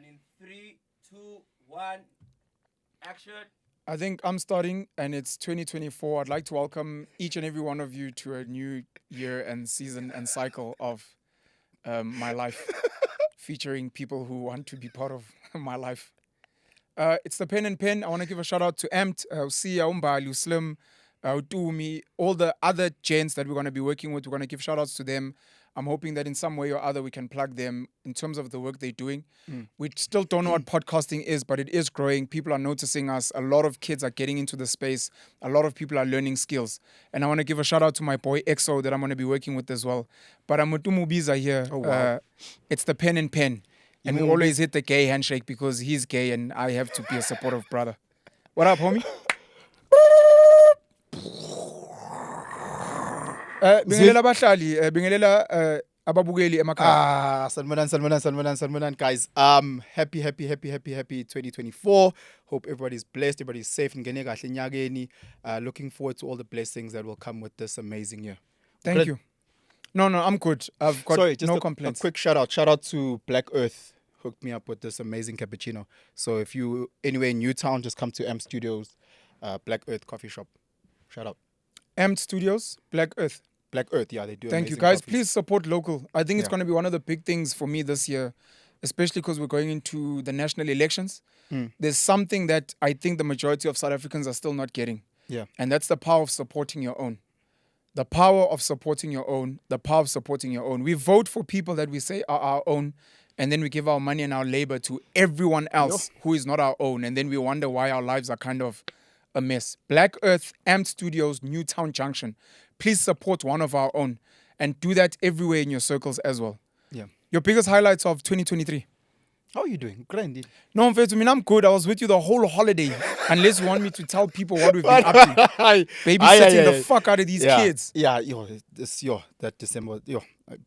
And in three, two, one, action. I think I'm starting, and it's 2024. I'd like to welcome each and every one of you to a new year and season and cycle of my life, featuring people who want to be part of my life. It's the Pen and Pen. I want to give a shout out to Amped, Sia, Umbali, Slim, Tumi, all the other gents that we're going to be working with. We're going to give shout outs to them. I'm hoping that in some way or other we can plug them in terms of the work they're doing. We still don't know what podcasting is, but it is growing. People are noticing us. A lot of kids are getting into the space. A lot of people are learning skills. And I want to give a shout out to my boy EXO that I'm going to be working with as well. But I'm Mutumu here. Oh, wow. It's the Pen and Pen. And we always hit the gay handshake because he's gay and I have to be a supportive brother. What up, homie? Bingelela abahlali, bingelela ababukeli emakhaya. Salmanan, guys. Happy 2024. Hope everybody's blessed, everybody's safe. Looking forward to all the blessings that will come with this amazing year. Thank you. No, I'm good. I've got no complaints. A quick shout out to Black Earth. Hooked me up with this amazing cappuccino. So if you anywhere in Newtown, just come to M Studios, Black Earth Coffee Shop. Shout out. M Studios, Black Earth. Black Earth, yeah, they do. Thank you, amazing guys. coffees. Please support local. I think it's going to be one of the big things for me this year, especially because we're going into the national elections. There's something that I think the majority of South Africans are still not getting. Yeah. And that's the power of supporting your own. The power of supporting your own. The power of supporting your own. We vote for people that we say are our own, and then we give our money and our labor to everyone else who is not our own. And then we wonder why our lives are kind of a mess. Black Earth, Amped Studios, Newtown Junction. Please support one of our own and do that everywhere in your circles as well. Yeah. Your biggest highlights of 2023? How are you doing? Grand. No, I'm good. I was with you the whole holiday. Unless you want me to tell people what we've been up to. Babysitting the fuck out of these kids. Yeah, that December,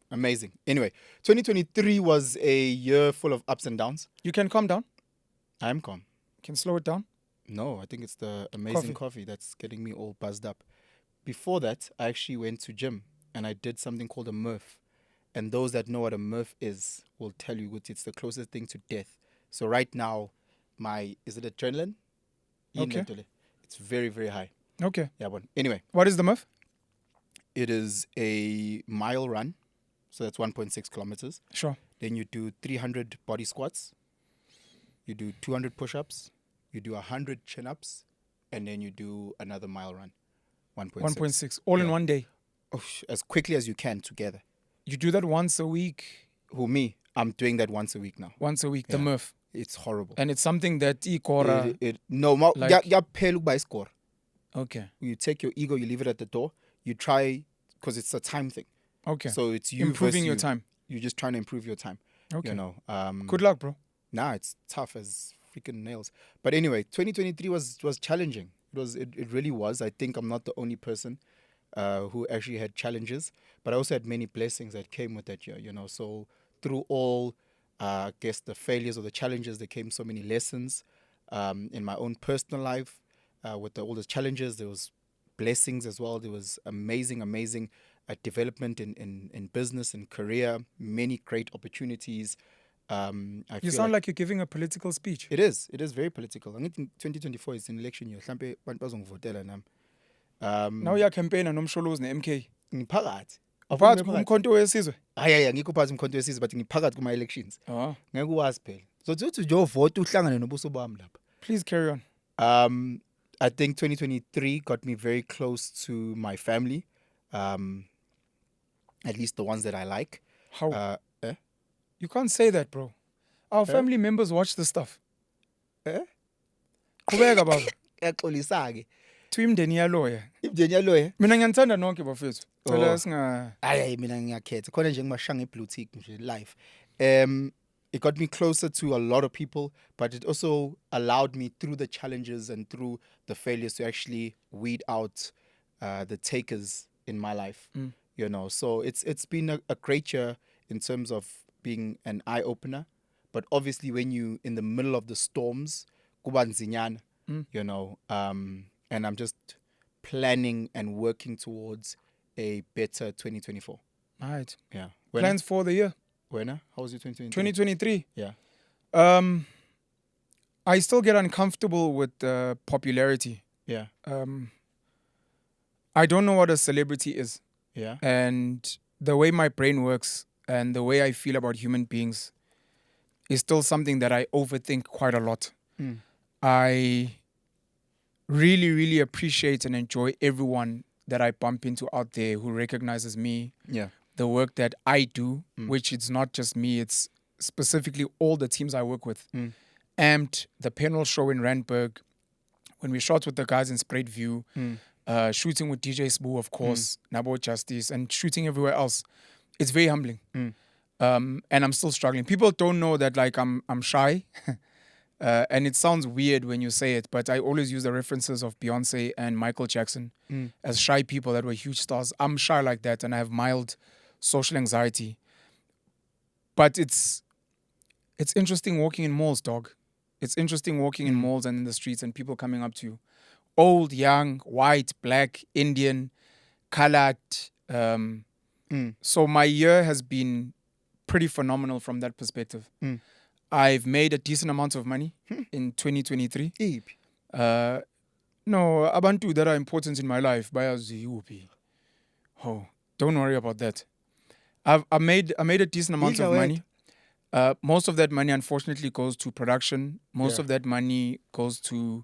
amazing. Anyway, 2023 was a year full of ups and downs. You can calm down. I am calm. Can slow it down. No, I think it's the amazing coffee that's getting me all buzzed up. Before that, I actually went to gym and I did something called a Murph. And those that know what a Murph is will tell you it's the closest thing to death. So right now, is it adrenaline? Okay. It's very, very high. Okay. Yeah, but anyway. What is the Murph? It is a mile run. So that's 1.6 kilometers. Sure. Then you do 300 body squats. You do 200 push-ups. You do 100 chin-ups. And then you do another mile run. 1.6. All in one day. As quickly as you can together. You do that once a week? Who, me? I'm doing that once a week now. Once a week, the Murph. It's horrible. And it's something that Ikora... Score. Okay. You take your ego, you leave it at the door. You try, because it's a time thing. Okay. So it's you improving your you. Time. You're just trying to improve your time. Okay. Good luck, bro. Nah, it's tough as freaking nails. But anyway, 2023 was challenging. It really was. I think I'm not the only person who actually had challenges, but I also had many blessings that came with that year. So through all, I guess the failures or the challenges, there came so many lessons. In my own personal life, with all the challenges, there was blessings as well. There was amazing development in business and career, many great opportunities. You sound like you're giving a political speech. It is very political. I think 2024 is an election year. Now you're campaigning nomsholozi ne-MK. Ngiphakathi. Phakathi kumkhonto wesizwe. Hayi ngikho phakathi umkhonto wesizwe but ngiphakathi kuma elections. Ngeke uwazi phela. So uthi nje uvote uhlangane nobuso bami lapha. Please carry on. I think 2023 got me very close to my family. At least the ones that I like. How? You can't say that, bro. Our family members watch the stuff. Qhubeka baba. Yaxolisa ke. To imndeni yaloya. Imndeni yaloya. Mina ngiyanthanda nonke bafethu. Phela singa hayi mina ngiyakhetha. Khona nje ngimashanga eblue tick nje live. It got me closer to a lot of people, but it also allowed me through the challenges and through the failures to actually weed out the takers in my life. So it's been a great year in terms of being an eye opener, but obviously when you in the middle of the storms, kuba nzinyana, and I'm just planning and working towards a better 2024. All right. Yeah. Plans for the year? When? How was your 2023? 2023? Yeah. I still get uncomfortable with popularity. Yeah. I don't know what a celebrity is. Yeah. And the way my brain works and the way I feel about human beings is still something that I overthink quite a lot. Mm. I really, really appreciate and enjoy everyone that I bump into out there who recognizes me, Yeah. the work that I do, Mm. which it's not just me, it's specifically all the teams I work with. Mm. Amped, the panel show in Randburg, when we shot with the guys in Sprayed View, Mm. shooting with DJ Spoo, of course, Nabo Justice, and shooting everywhere else. It's very humbling. Mm. And I'm still struggling. People don't know that like I'm shy. And it sounds weird when you say it, but I always use the references of Beyonce and Michael Jackson Mm. as shy people that were huge stars. I'm shy like that, and I have mild social anxiety. But it's interesting walking in malls, dog. It's interesting walking in malls and in the streets and people coming up to you. Old, young, white, black, Indian, colored. So my year has been pretty phenomenal from that perspective. Mm. I've made a decent amount of money in 2023. Eep. No, abantu that are important in my life, bayazi. Oh, don't worry about that. I made a decent amount of money. Most of that money, unfortunately, goes to production. Most Yeah. of that money goes to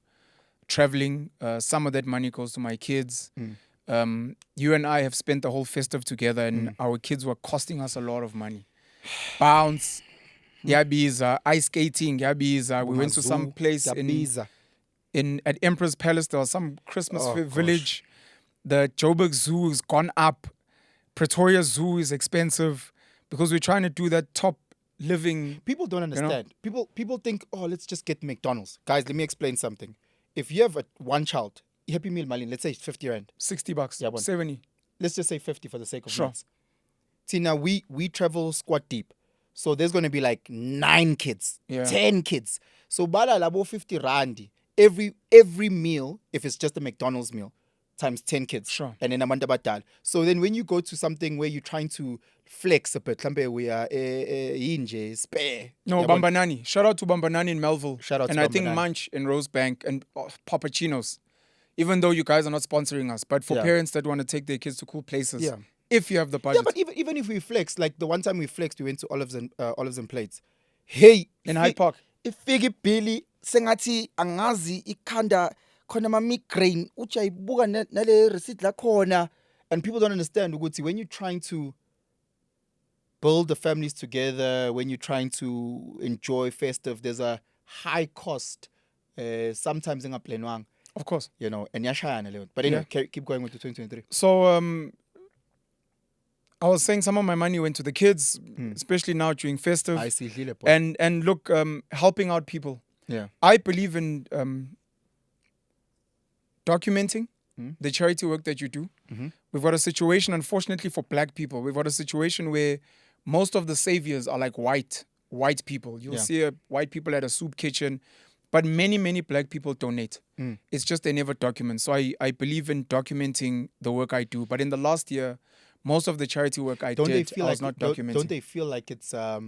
traveling. Some of that money goes to my kids. You and I have spent the whole festive together, and our kids were costing us a lot of money. Bounce, yabiza, ice skating, yabiza. We went to some place at Emperor's Palace. There was some Christmas village. The Joburg Zoo has gone up. Pretoria Zoo is expensive because we're trying to do that top living. People don't understand. People think, oh, let's just get McDonald's. Guys, let me explain something. If you have one child, Happy Meal Malin, let's say it's $50. $60, Yeah, 70. Let's just say 50 for the sake of Sure. maths. See, now we travel squad deep. So there's going to be like 9 kids, Yeah. 10 kids. So bala labo 50 randi. Every meal, if it's just a McDonald's meal, times 10 kids. Sure. And then abantu abadala. So then when you go to something where you're trying to flex a bit, mhlambe we are inje spare. No, Yabona? Bambanani. Shout out to Bambanani in Melville. Shout out and to I think Bambanani. Munch in Rosebank and Papachinos. Even though you guys are not sponsoring us, but for Yeah. parents that want to take their kids to cool places, Yeah. if you have the budget. Yeah, but even if we flex, like the one time we flexed, we went to Olives and Plates. Hey, In Hyde Park. Ifike Billy sengathi angazi ikhanda khona ma migraine uthi ayibuka nale receipt la khona, and people don't understand ukuthi when you're trying to build the families together, when you're trying to enjoy festive, there's a high cost sometimes engaplanwanga, Of course. you know, and yashayana leyo. But anyway, keep going with the 2023. So I was saying some of my money went to the kids, especially now during festive. I see Lile boy. And look, helping out people. Yeah. I believe in documenting the charity work that you do. We've got a situation, unfortunately, for black people. We've got a situation where most of the saviors are like white people. You'll Yeah. see white people at a soup kitchen, but many black people donate. It's just they never document. So I believe in documenting the work I do. But in the last year, most of the charity work I Don't they did, feel I was like not documenting. don't they feel like it's I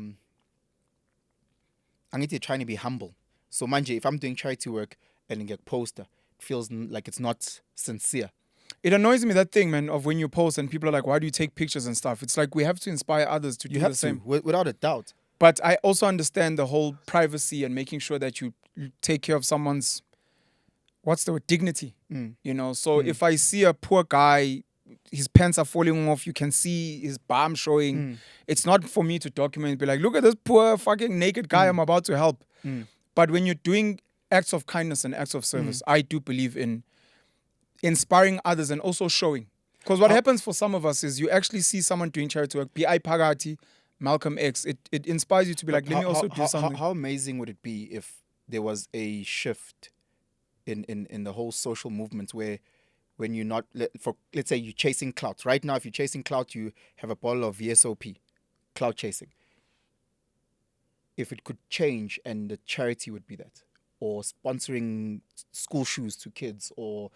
need to trying to be humble. So manje, if I'm doing charity work and I get poster, it feels like it's not sincere. It annoys me, that thing, man, of when you post and people are like, why do you take pictures and stuff? It's like we have to inspire others to You do have the same. to, without a doubt. But I also understand the whole privacy and making sure that you take care of someone's, what's the word, dignity. You know, so if I see a poor guy, his pants are falling off, you can see his bum showing. It's not for me to document, be like, look at this poor fucking naked guy I'm about to help. But when you're doing acts of kindness and acts of service, I do believe in inspiring others and also showing. Because what happens for some of us is you actually see someone doing charity work, B.I. Pagati, Malcolm X, it inspires you to be like, let me also do something. How amazing would it be if there was a shift in the whole social movement where when you're not, let's say you're chasing clout. Right now, if you're chasing clout, you have a bottle of VSOP, clout chasing. If it could change and the charity would be that, or sponsoring school shoes to kids, or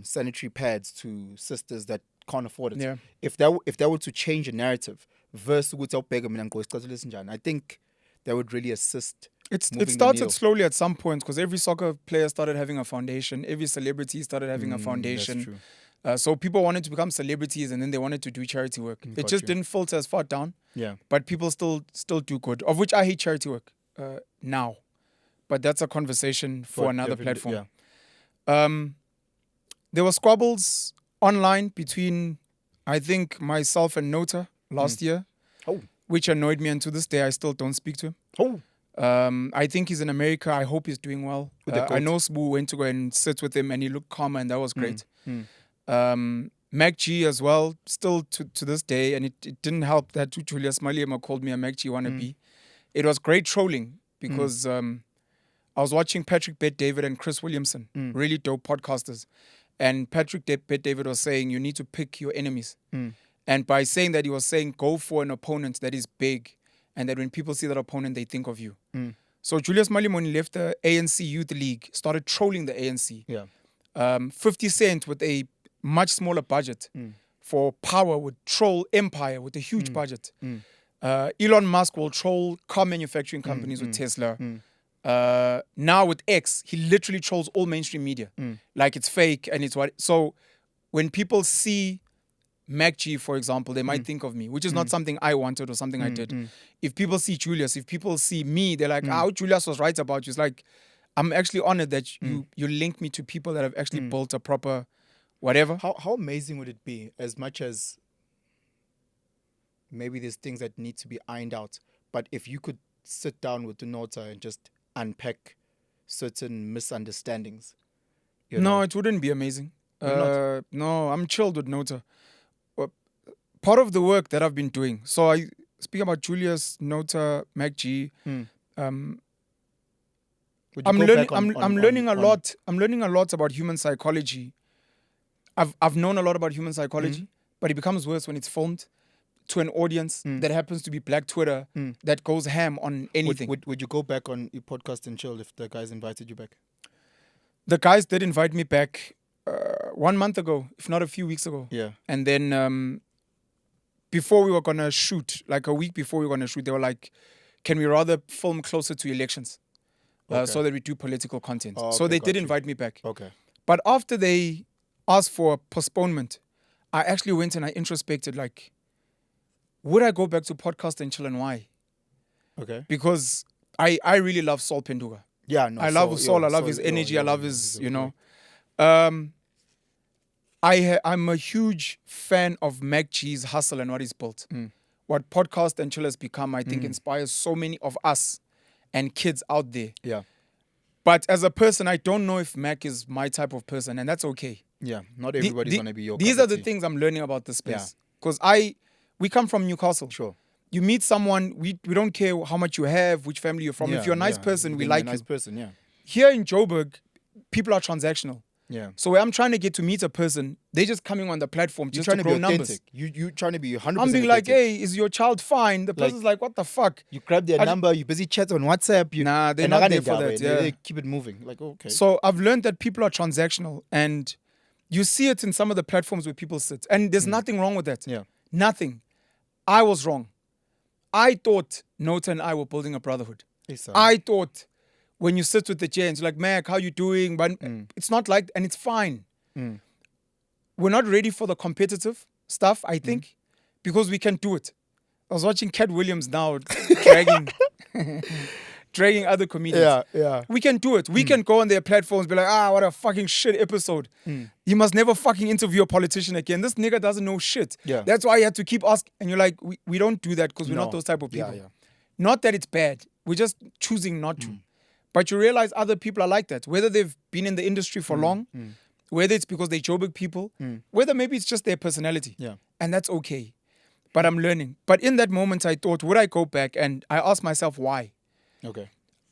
sanitary pads to sisters that can't afford it. Yeah. If that were to change a narrative, versus ukuthi awubheke mina ngigqoka isicathulo esinjani, I think that would really assist. It moving the started needle. slowly at some point because every soccer player started having a foundation. Every celebrity started having a foundation. That's true. So people wanted to become celebrities and then they wanted to do charity work. It Got just you. didn't filter as far down, Yeah. but people still do good. Of which I hate charity work now, but that's a conversation for But another definitely, platform. There were squabbles online between, I think, myself and Nota last year, Oh. which annoyed me, and to this day I still don't speak to him. Oh. I think he's in America. I hope he's doing well. With the I goat. know Sbu went to go and sit with him and he looked calmer and that was great. Mac G as well, still to this day, and it didn't help that Julius Malema called me a Mac G wannabe. It was great trolling because I was watching Patrick Bet David and Chris Williamson, really dope podcasters. And Patrick Bet David was saying you need to pick your enemies. And by saying that, he was saying go for an opponent that is big and that when people see that opponent, they think of you. So Julius Malema, when he left the ANC Youth League, started trolling the ANC. Yeah. 50 Cent with a much smaller budget for power would troll Empire with a huge budget. Elon Musk will troll car manufacturing companies with Tesla. Now with X, he literally trolls all mainstream media. Like it's fake and it's what. So when people see Mac G, for example, they might think of me, which is not something I wanted or something I did. If people see Julius, if people see me, they're like, Julius was right about you. It's like, I'm actually honored that you link me to people that have actually built a proper whatever. How amazing would it be, as much as maybe there's things that need to be ironed out, but if you could sit down with Nota and just unpack certain misunderstandings? You No, know? it wouldn't be amazing. Why No, I'm chilled with Nota. Part of the work that I've been doing. So I speak about Julius, Nota, Mac G. Would you I'm go learning. back on- I'm on- learning a on- lot. I'm learning a lot about human psychology. I've known a lot about human psychology, but it becomes worse when it's filmed to an audience that happens to be Black Twitter that goes ham on anything. Would you go back on your podcast and chill if the guys invited you back? The guys did invite me back 1 month ago, if not a few weeks ago. Yeah. And then before we were gonna shoot, like a week before we were gonna shoot, they were like, "Can we rather film closer to elections, so that we do political content?" Oh, So okay, they got did you. invite me back. Okay. But after they asked for a postponement, I actually went and I introspected, like, would I go back to podcast and chill, and why? Okay. Because I really love Saul Penduga. Yeah. No. I love Saul. I love his energy. I love his, I'm a huge fan of Mac G's hustle and what he's built. What podcast and chill has become, I think, inspires so many of us and kids out there. Yeah. But as a person, I don't know if Mac is my type of person, and that's okay. Yeah. Not everybody's gonna be your. These cup are of the tea. things I'm learning about the Yeah. space. Because we come from Newcastle. Sure. You meet someone, we don't care how much you have, which family you're from. If you're a nice person, we Being like a nice you. person. Yeah. Here in Joburg, people are transactional. Yeah. So where I'm trying to get to meet a person, they're just coming on the platform You're just trying to to grow be numbers. authentic. You trying to be 100%. I'm being like, authentic. hey, is your child fine? The person's like, what the fuck? You grab their I- number. You busy chat on WhatsApp. You, Nah, they're and not I there got for it, that. yeah. Yeah. They keep it moving. Like, okay. So I've learned that people are transactional, and you see it in some of the platforms where people sit. And there's nothing wrong with that. Yeah. Nothing. I was wrong. I thought Nota and I were building a brotherhood. It's, I thought when you sit with the gents, like, Mac, how you doing? But it's not like, and it's fine. We're not ready for the competitive stuff, I think, because we can do it. I was watching Cat Williams now dragging other comedians. yeah. We can do it. We can go on their platforms, be like, what a fucking shit episode. You must never fucking interview a politician again. This nigga doesn't know shit. Yeah. That's why you have to keep asking. And you're like, we don't do that because we're No. not those type of Yeah, people. yeah. Not that it's bad. We're just choosing not to. But you realize other people are like that. Whether they've been in the industry for long, whether it's because they're Joburg people, whether maybe it's just their personality. Yeah. And that's okay. But I'm learning. But in that moment, I thought, would I go back? And I asked myself, why? Okay.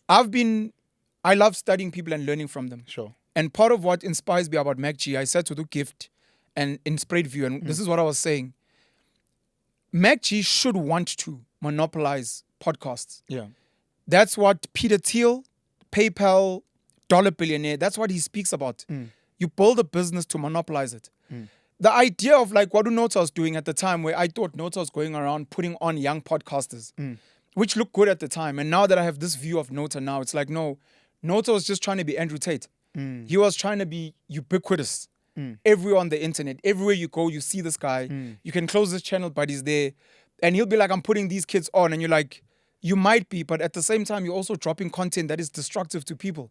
I love studying people and learning from them. Sure. And part of what inspires me about Mac G, I said to do Gift and Inspired View, and this is what I was saying. Mac G should want to monopolize podcasts. Yeah. That's what Peter Thiel, PayPal, dollar billionaire, that's what he speaks about. You build a business to monopolize it. The idea of like what Nota was doing at the time, where I thought Nota was going around putting on young podcasters. which looked good at the time. And now that I have this view of Nota now, it's like, no, Nota was just trying to be Andrew Tate. He was trying to be ubiquitous. Everywhere on the internet, everywhere you go, you see this guy. You can close this channel, but he's there. And he'll be like, I'm putting these kids on. And you're like, you might be, but at the same time, you're also dropping content that is destructive to people.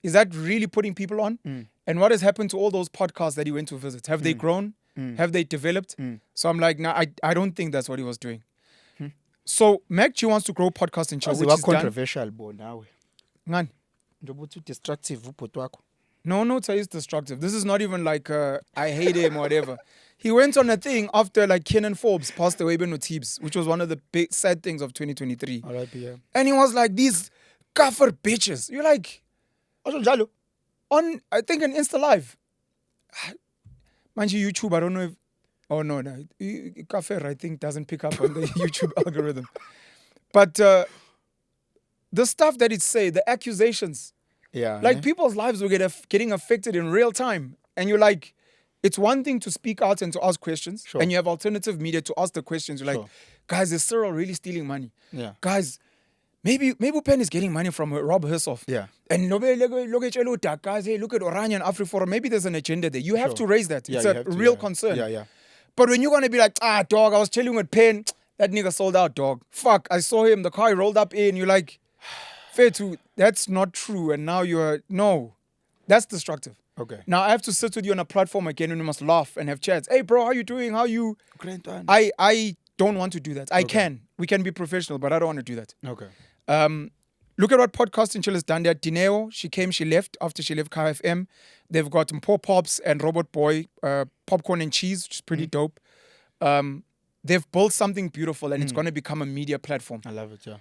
Is that really putting people on? And what has happened to all those podcasts that he went to visit? Have they grown? Have they developed? So I'm like, nah, I don't think that's what he was doing. So Mac G wants to grow podcast in Chill, which is done. Controversial, bo nawe. Ngani? Njengoba uthi destructive ubhuti wakho. No, Nota is destructive. This is not even like I hate him or whatever. He went on a thing after like Kenan Forbes passed away with Tibbs, which was one of the big sad things of 2023. Alright, yeah. And he was like, these kafir bitches. You're like, Also njalo. on, I think, an Insta Live. Mind you, YouTube, I don't know if, oh no, kafir, I think, doesn't pick up on the YouTube algorithm. But the stuff that it say, the accusations, Yeah. like people's lives were getting affected in real time. And you're like, it's one thing to speak out and to ask questions. Sure. And you have alternative media to ask the questions. You're like, Sure. guys, is Cyril really stealing money? Yeah. Guys, maybe Pen is getting money from Rob Hersoff. Yeah. And look at Chelo Dak, guys, hey, look at Oranje and AfriForum. Maybe there's an agenda there. You have Sure. to raise that. Yeah, It's you a have to, real yeah. concern. Yeah. But when you're going to be like, dog, I was chilling with Pen, that nigga sold out, dog. Fuck, I saw him, the car he rolled up in. You're like, fair to, that's not true. And now you're, no, that's destructive. Okay. Now I have to sit with you on a platform again and we must laugh and have chats. Hey, bro, how you doing? How you? Great one. I don't want to do that. I can. We can be professional, but I don't want to do that. Okay. Look at what Podcasting Chill has done there. Dineo, she left after she left Kaya FM. They've got Mpo Pops and Robot Boy, Popcorn and Cheese, which is pretty dope. They've built something beautiful and it's going to become a media platform. I love it, yeah.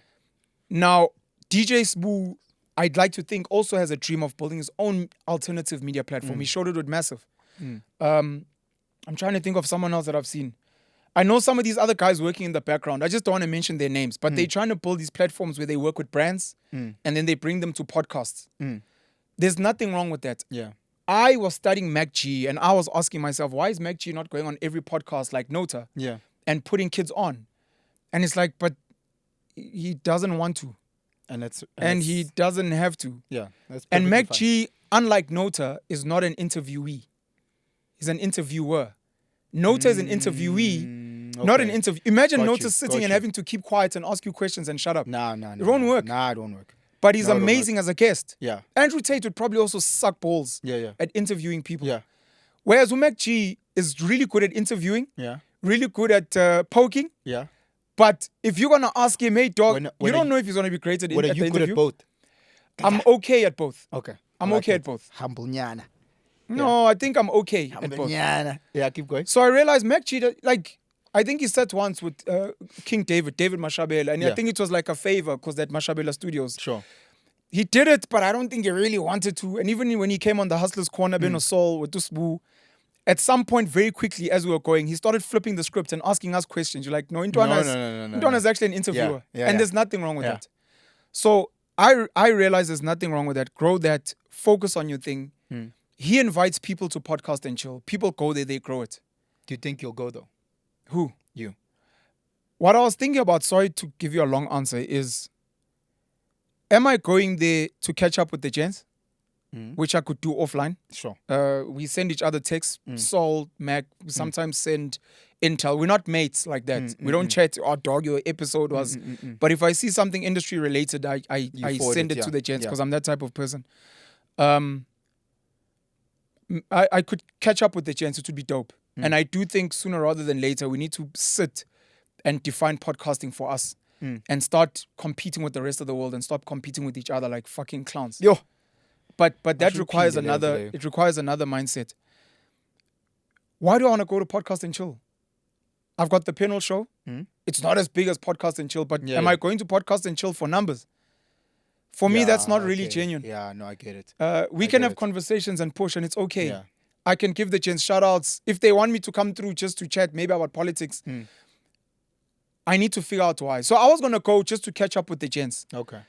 Now, DJ Sbu, I'd like to think, also has a dream of building his own alternative media platform. He showed it with Massive. I'm trying to think of someone else that I've seen. I know some of these other guys working in the background. I just don't want to mention their names, but they're trying to build these platforms where they work with brands and then they bring them to podcasts. There's nothing wrong with that. Yeah. I was studying Mac G and I was asking myself, why is Mac G not going on every podcast like Nota Yeah. and putting kids on? And it's like, but he doesn't want to. And he doesn't have to. Yeah. That's And perfectly Mac fine. G, unlike Nota, is not an interviewee. He's an interviewer. Nota is an interviewee, not an okay. interview. Imagine Got Nota you, sitting got and you. having to keep quiet and ask you questions and shut up. Nah. It won't work. Nah, it won't work. But he's No, it won't amazing as a guest. Yeah. Andrew Tate would probably also suck balls Yeah. at interviewing people. Yeah. Whereas Mac G is really good at interviewing, Yeah. really good at poking. Yeah. But if you're going to ask him, hey, dog, When you are don't you- know if he's going to be great at, What are at the you good interview. at both? I'm okay at both. Okay. I'm I like okay it. at both. Humble nyana. No, I think I'm okay at Humble both. nyana. Yeah, keep going. So I realized Mac G, like, I think he sat once with King David Mashabela, and I Yeah. think it was like a favor because that Mashabela Studios. Sure. He did it, but I don't think he really wanted to. And even when he came on the Hustlers Corner, Beno Soul with Dusbu, at some point, very quickly as we were going, he started flipping the script and asking us questions. You're like, no, Intwana No. is actually an interviewer. Yeah, and yeah. there's nothing wrong with Yeah. that. So I realize there's nothing wrong with that. Grow that. Focus on your thing. He invites people to Podcast and Chill. People go there, they grow it. Do you think you'll go though? Who? You. What I was thinking about, sorry to give you a long answer, is am I going there to catch up with the gents? Which I could do offline. Sure. We send each other texts, Saul, Mac, we sometimes send intel. We're not mates like that. We don't chat, oh dog, your episode was. But if I see something industry related, I forward send it, it to yeah. the gents Yeah. because I'm that type of person. I could catch up with the gents, it would be dope. And I do think sooner rather than later, we need to sit and define podcasting for us and start competing with the rest of the world and stop competing with each other like fucking clowns. Yo. But that should requires pee in the another. today. It requires another mindset. Why do I want to go to Podcast and Chill? I've got the panel show. It's not as big as Podcast and Chill, but Yeah, am yeah. I going to Podcast and Chill for numbers? For me, that's not really genuine. Yeah, no, I get it. We I can get have it. conversations and push, and it's okay. Yeah. I can give the gents shout outs. If they want me to come through just to chat maybe about politics, I need to figure out why. So I was going to go just to catch up with the gents. Okay.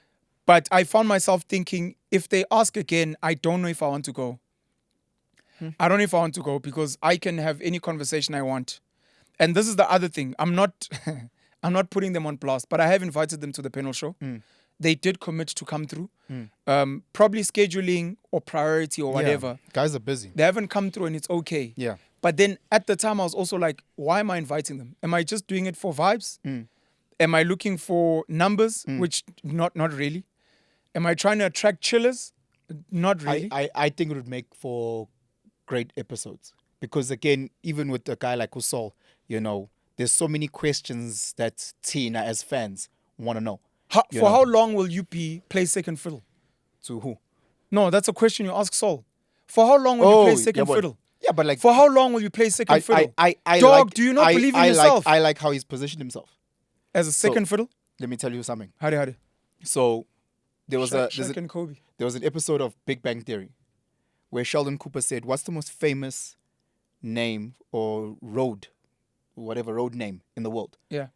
But I found myself thinking, if they ask again, I don't know if I want to go. I don't know if I want to go because I can have any conversation I want. And this is the other thing. I'm not I'm not putting them on blast, but I have invited them to the panel show. They did commit to come through. Probably scheduling or priority or whatever. Yeah. Guys are busy. They haven't come through and it's okay. Yeah. But then at the time, I was also like, why am I inviting them? Am I just doing it for vibes? Am I looking for numbers? Which not really. Am I trying to attract chillers? Not really. I think it would make for great episodes. Because again, even with a guy like Usol, you know, there's so many questions that Tina as fans want to know. How long will you play second fiddle? To who? No, that's a question you ask Saul. For how long will you play second fiddle? Yeah, but like For how long will you play second fiddle? I Dog, do you not believe in yourself? I like how he's positioned himself. As a second fiddle? Let me tell you something. Howdy. So there was Shaq and Kobe. there was an episode of Big Bang Theory where Sheldon Cooper said, "What's the most famous name or road, whatever road name in the world?" Yeah.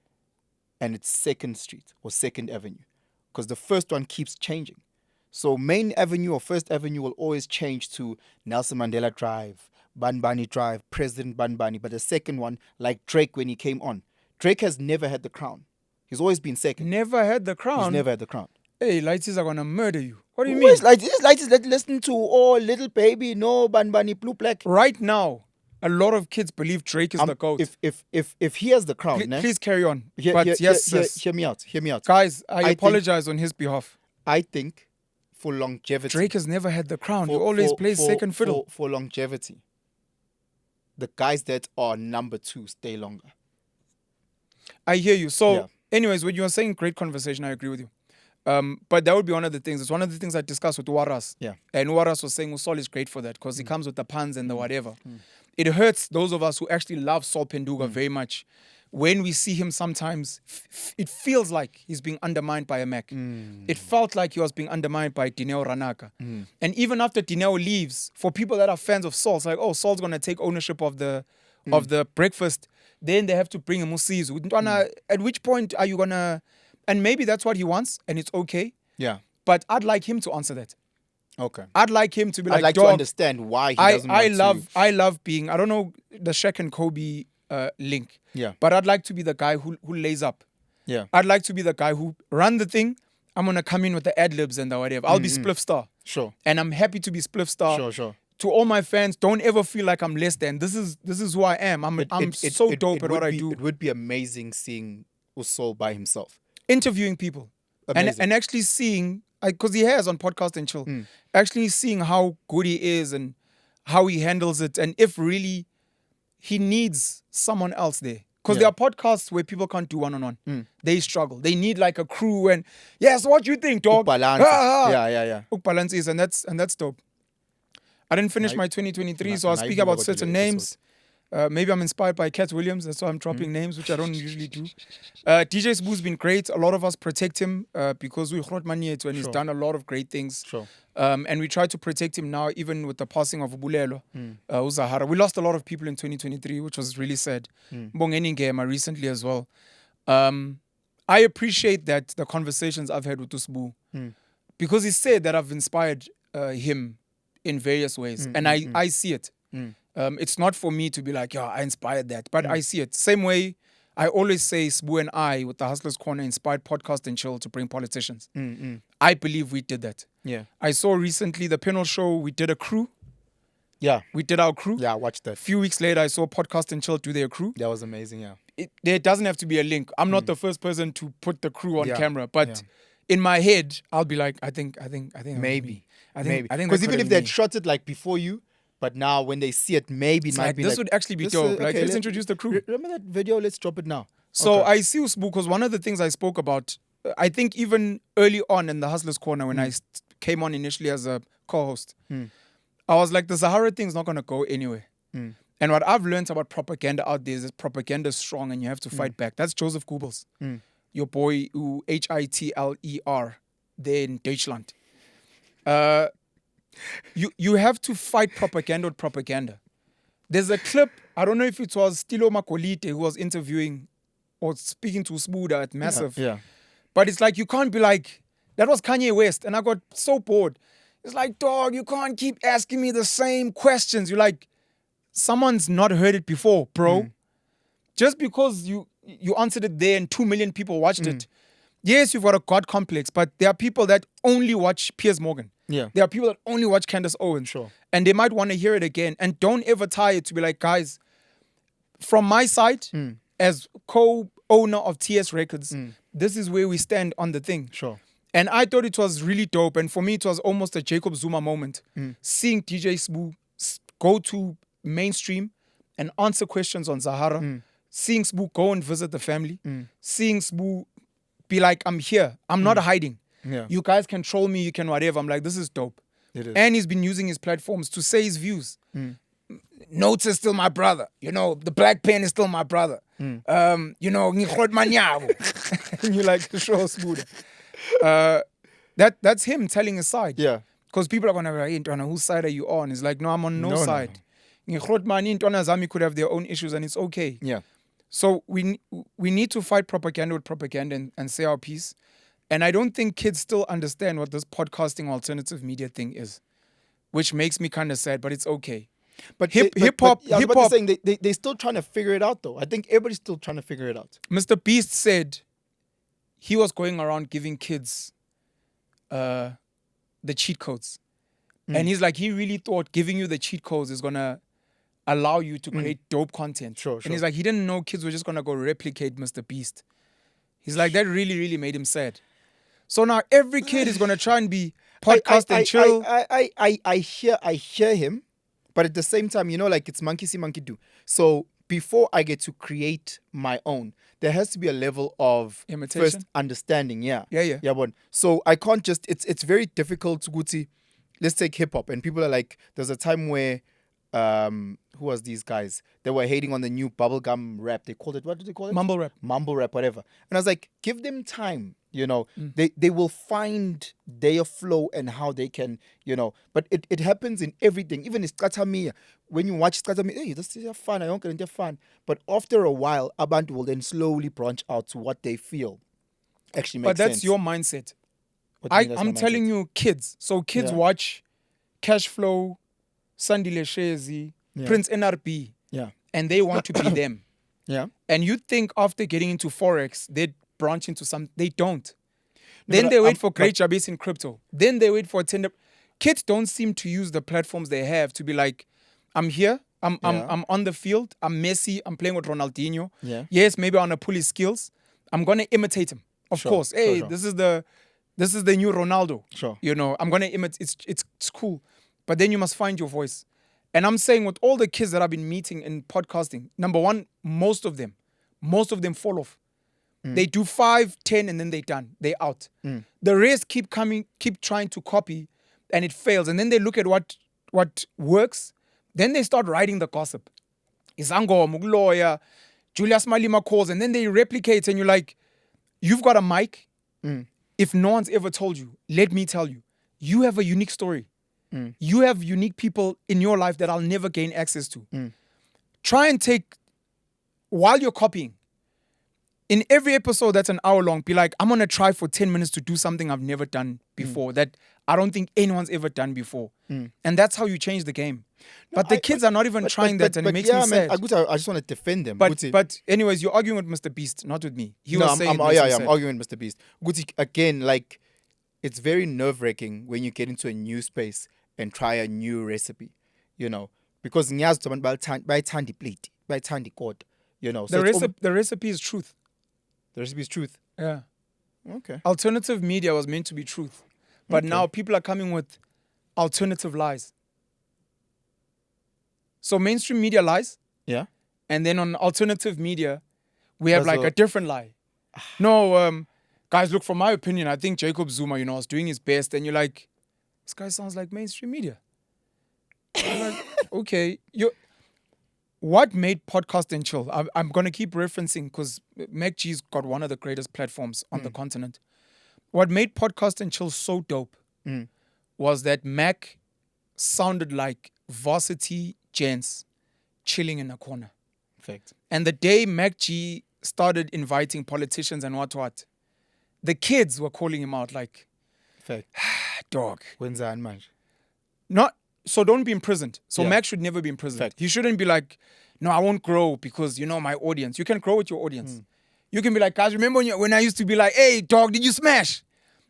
And it's Second Street or Second Avenue, because the first one keeps changing. So Main Avenue or First Avenue will always change to Nelson Mandela Drive, Banbani Drive, President Banbani. But the second one, like Drake when he came on, Drake has never had the crown. He's always been second. Never had the crown. He's never had the crown. Hey, Lighties are gonna murder you. What do you Who mean? is like this? Like this? Listen to Little Baby, no Banbani, Blue Black. Right now, a lot of kids believe Drake is the GOAT. If he has the crown, Please carry on. Hear me out. Hear me out. Guys, I think- apologize on his behalf. I think for longevity, Drake has never had the crown. He always plays second fiddle. For longevity, the guys that are number 2 stay longer. I hear you. So, Yeah. anyways, when you were saying great conversation, I agree with you. But that would be one of the things. It's one of the things I discussed with Waras. Yeah. And Waras was saying Usol is great for that because he comes with the puns and the whatever. It hurts those of us who actually love Sol Penduga very much. When we see him sometimes, it feels like he's being undermined by a Mac. It felt like he was being undermined by Dineo Ranaka. And even after Dineo leaves, for people that are fans of Sol, it's like, oh, Sol's going to take ownership of the breakfast. Then they have to bring a Musizu. At which point are you going to... And maybe that's what he wants, and it's okay. Yeah. But I'd like him to answer that. Okay. I'd like him to be like, I'd like to dog, understand why he doesn't want to. I love being, I don't know the Shaq and Kobe link. Yeah. But I'd like to be the guy who lays up. Yeah. I'd like to be the guy who run the thing. I'm going to come in with the ad-libs and the whatever. I'll be Spliff Star. Sure. And I'm happy to be Spliff Star. Sure. To all my fans, don't ever feel like I'm less than. This is who I am. I'm so dope at what I do. It would be amazing seeing Usol by himself. Interviewing people. Amazing. And actually seeing, because he has on Podcast and Chill, actually seeing how good he is and how he handles it, and if really he needs someone else there. Because there are podcasts where people can't do one-on-one. They struggle. They need like a crew and, yes, what you think, dog? Balance. Yeah. Balance is, and that's dope. I didn't finish my 2023, so I'll speak about certain names. Maybe I'm inspired by Cat Williams, that's why I'm dropping names, which I don't usually do. DJ Sboo's been great. A lot of us protect him because we're Grootmanieto and he's done a lot of great things. Sure. And we try to protect him now, even with the passing of Ubulelo, Uzahara. We lost a lot of people in 2023, which was really sad. Mbongeni Ngema recently as well. I appreciate that the conversations I've had with Usbu, because he said that I've inspired him in various ways, and I see it. It's not for me to be like, yeah, I inspired that, but I see it. Same way, I always say Sbu and I, with the Hustlers Corner, inspired Podcast and Chill to bring politicians. I believe we did that. Yeah. I saw recently the panel show, we did a crew. Yeah. We did our crew. Yeah, I watched that. A few weeks later, I saw Podcast and Chill do their crew. That was amazing, yeah. There doesn't have to be a link. I'm not the first person to put the crew on Yeah. camera, but in my head, I'll be like, I think Maybe. I think Because even if they'd shot it like before you, but now when they see it, maybe it it's might like, be this like, would actually be this, dope. Like, okay, let's introduce the crew. Remember that video? Let's drop it now. So Okay. I see Usbu because one of the things I spoke about, I think even early on in the Hustlers Corner when I came on initially as a co-host, I was like, the Sahara thing's not going to go anywhere. And what I've learned about propaganda out there is that propaganda is strong and you have to fight back. That's Joseph Goebbels, your boy who Hitler there in Deutschland. You have to fight propaganda with propaganda. There's a clip, I don't know if it was Stilo Makolite who was interviewing or speaking to Sbuda at Massive. Yeah. But it's like, you can't be like, that was Kanye West. And I got so bored. It's like, dog, you can't keep asking me the same questions. You're like, someone's not heard it before, bro. Just because you answered it there and 2 million people watched it. Yes, you've got a God complex, but there are people that only watch Piers Morgan. Yeah. There are people that only watch Candace Owens. Sure. And they might want to hear it again. And don't ever tie it to be like, guys, from my side, as co-owner of TS Records, this is where we stand on the thing. Sure. And I thought it was really dope. And for me, it was almost a Jacob Zuma moment. Seeing DJ Sbu go to mainstream and answer questions on Zahara. Seeing Sbu go and visit the family. Seeing Sbu be like, I'm here. I'm not hiding. Yeah. You guys can troll me. You can whatever. I'm like, this is dope. It is. And he's been using his platforms to say his views. Notes is still my brother. You know, the Black Pen is still my brother. You know, Ngikhod Manyabo. And you're like, sure, Sbuda. That's him telling his side. Yeah. Because people are going to be like, whose side are you on? He's like, no, I'm on no side. Ngikhod Mani, Ntwana Zami could have their own issues and it's okay. Yeah. So we need to fight propaganda with propaganda and say our piece. And I don't think kids still understand what this podcasting alternative media thing is, which makes me kind of sad, but it's okay. But Hip hop, I was hip about to hop. saying they're still trying to figure it out though. I think everybody's still trying to figure it out. Mr. Beast said he was going around giving kids the cheat codes. And he's like, he really thought giving you the cheat codes is going to allow you to create dope content. Sure. And he's like, he didn't know kids were just going to go replicate Mr. Beast. He's like, that really, really made him sad. So now every kid is going to try and be podcast and chill. I hear him, but at the same time, you know, like it's monkey see, monkey do. So before I get to create my own, there has to be a level of Imitation? first understanding. Yeah. Yeah. Yeah, but so I can't just. It's very difficult to go to. Let's take hip hop, and people are like, there's a time where, who was these guys? They were hating on the new bubblegum rap. They called it, what did they call it? Mumble rap. Mumble rap, whatever. And I was like, give them time. You know, they will find their flow and how they can, you know. But it happens in everything. Even Iskatamiya. When you watch Iskatamiya, hey, this is fun. I don't get fun. But after a while, Abantu will then slowly branch out to what they feel actually makes But that's sense. your mindset. What do you mean that's I'm my telling mindset? you, kids. So kids Yeah. watch Cashflow, Sandile Shezi, Yeah. Prince NRB, Yeah. and they want to be them. Yeah. And you think after getting into Forex, they'd branch into some. They don't. No, Then but they wait I'm- for Great Jabez in crypto. Then they wait for Tinder. Kids don't seem to use the platforms they have to be like, I'm here. I'm on the field. I'm Messi. I'm playing with Ronaldinho. Yeah. Yes, maybe I want to pull his skills. I'm gonna imitate him. Of Sure, course. sure, Hey, sure. this is the new Ronaldo. Sure. You know, I'm gonna imitate. It's cool, but then you must find your voice. And I'm saying with all the kids that I've been meeting in podcasting, number one, most of them fall off. They do 5, 10, and then they're done. They're out. The rest keep trying to copy, and it fails. And then they look at what works. Then they start writing the gossip. Izangoma, Mugloya, Julius Malema calls, and then they replicate, and you're like, you've got a mic. If no one's ever told you, let me tell you, you have a unique story. You have unique people in your life that I'll never gain access to. Try and take, while you're copying, in every episode that's an hour long, be like, I'm going to try for 10 minutes to do something I've never done before, that I don't think anyone's ever done before. And that's how you change the game. But the kids are not even trying that, and it makes me sad. I just want to defend them. But anyways, you're arguing with Mr. Beast, not with me. He was saying I'm arguing with Mr. Beast. Guti, again, like, it's very nerve-wracking when you get into a new space and try a new recipe, you know, because ngiyazi abantu bayithanda iplate, bayithanda ikota, you know. So The recipe is truth. the recipe is truth. Yeah. Okay. Alternative media was meant to be truth. But now people are coming with alternative lies. So mainstream media lies, Yeah. and then on alternative media, we have That's like a different lie. No, guys, look, from my opinion, I think Jacob Zuma, you know, is doing his best, and you're like, this guy sounds like mainstream media. I'm like, okay, what made Podcast and Chill? I'm going to keep referencing because MacG's got one of the greatest platforms on the continent. What made Podcast and Chill so dope was that Mac sounded like varsity gents chilling in a corner. Fact. And the day MacG started inviting politicians and what, the kids were calling him out like, Fact. dog. Wenzani manje? So don't be imprisoned. So Yeah. Mac should never be imprisoned. Fact. He shouldn't be like, no, I won't grow because, you know, my audience. You can grow with your audience. You can be like, guys, remember when I used to be like, hey, dog, did you smash?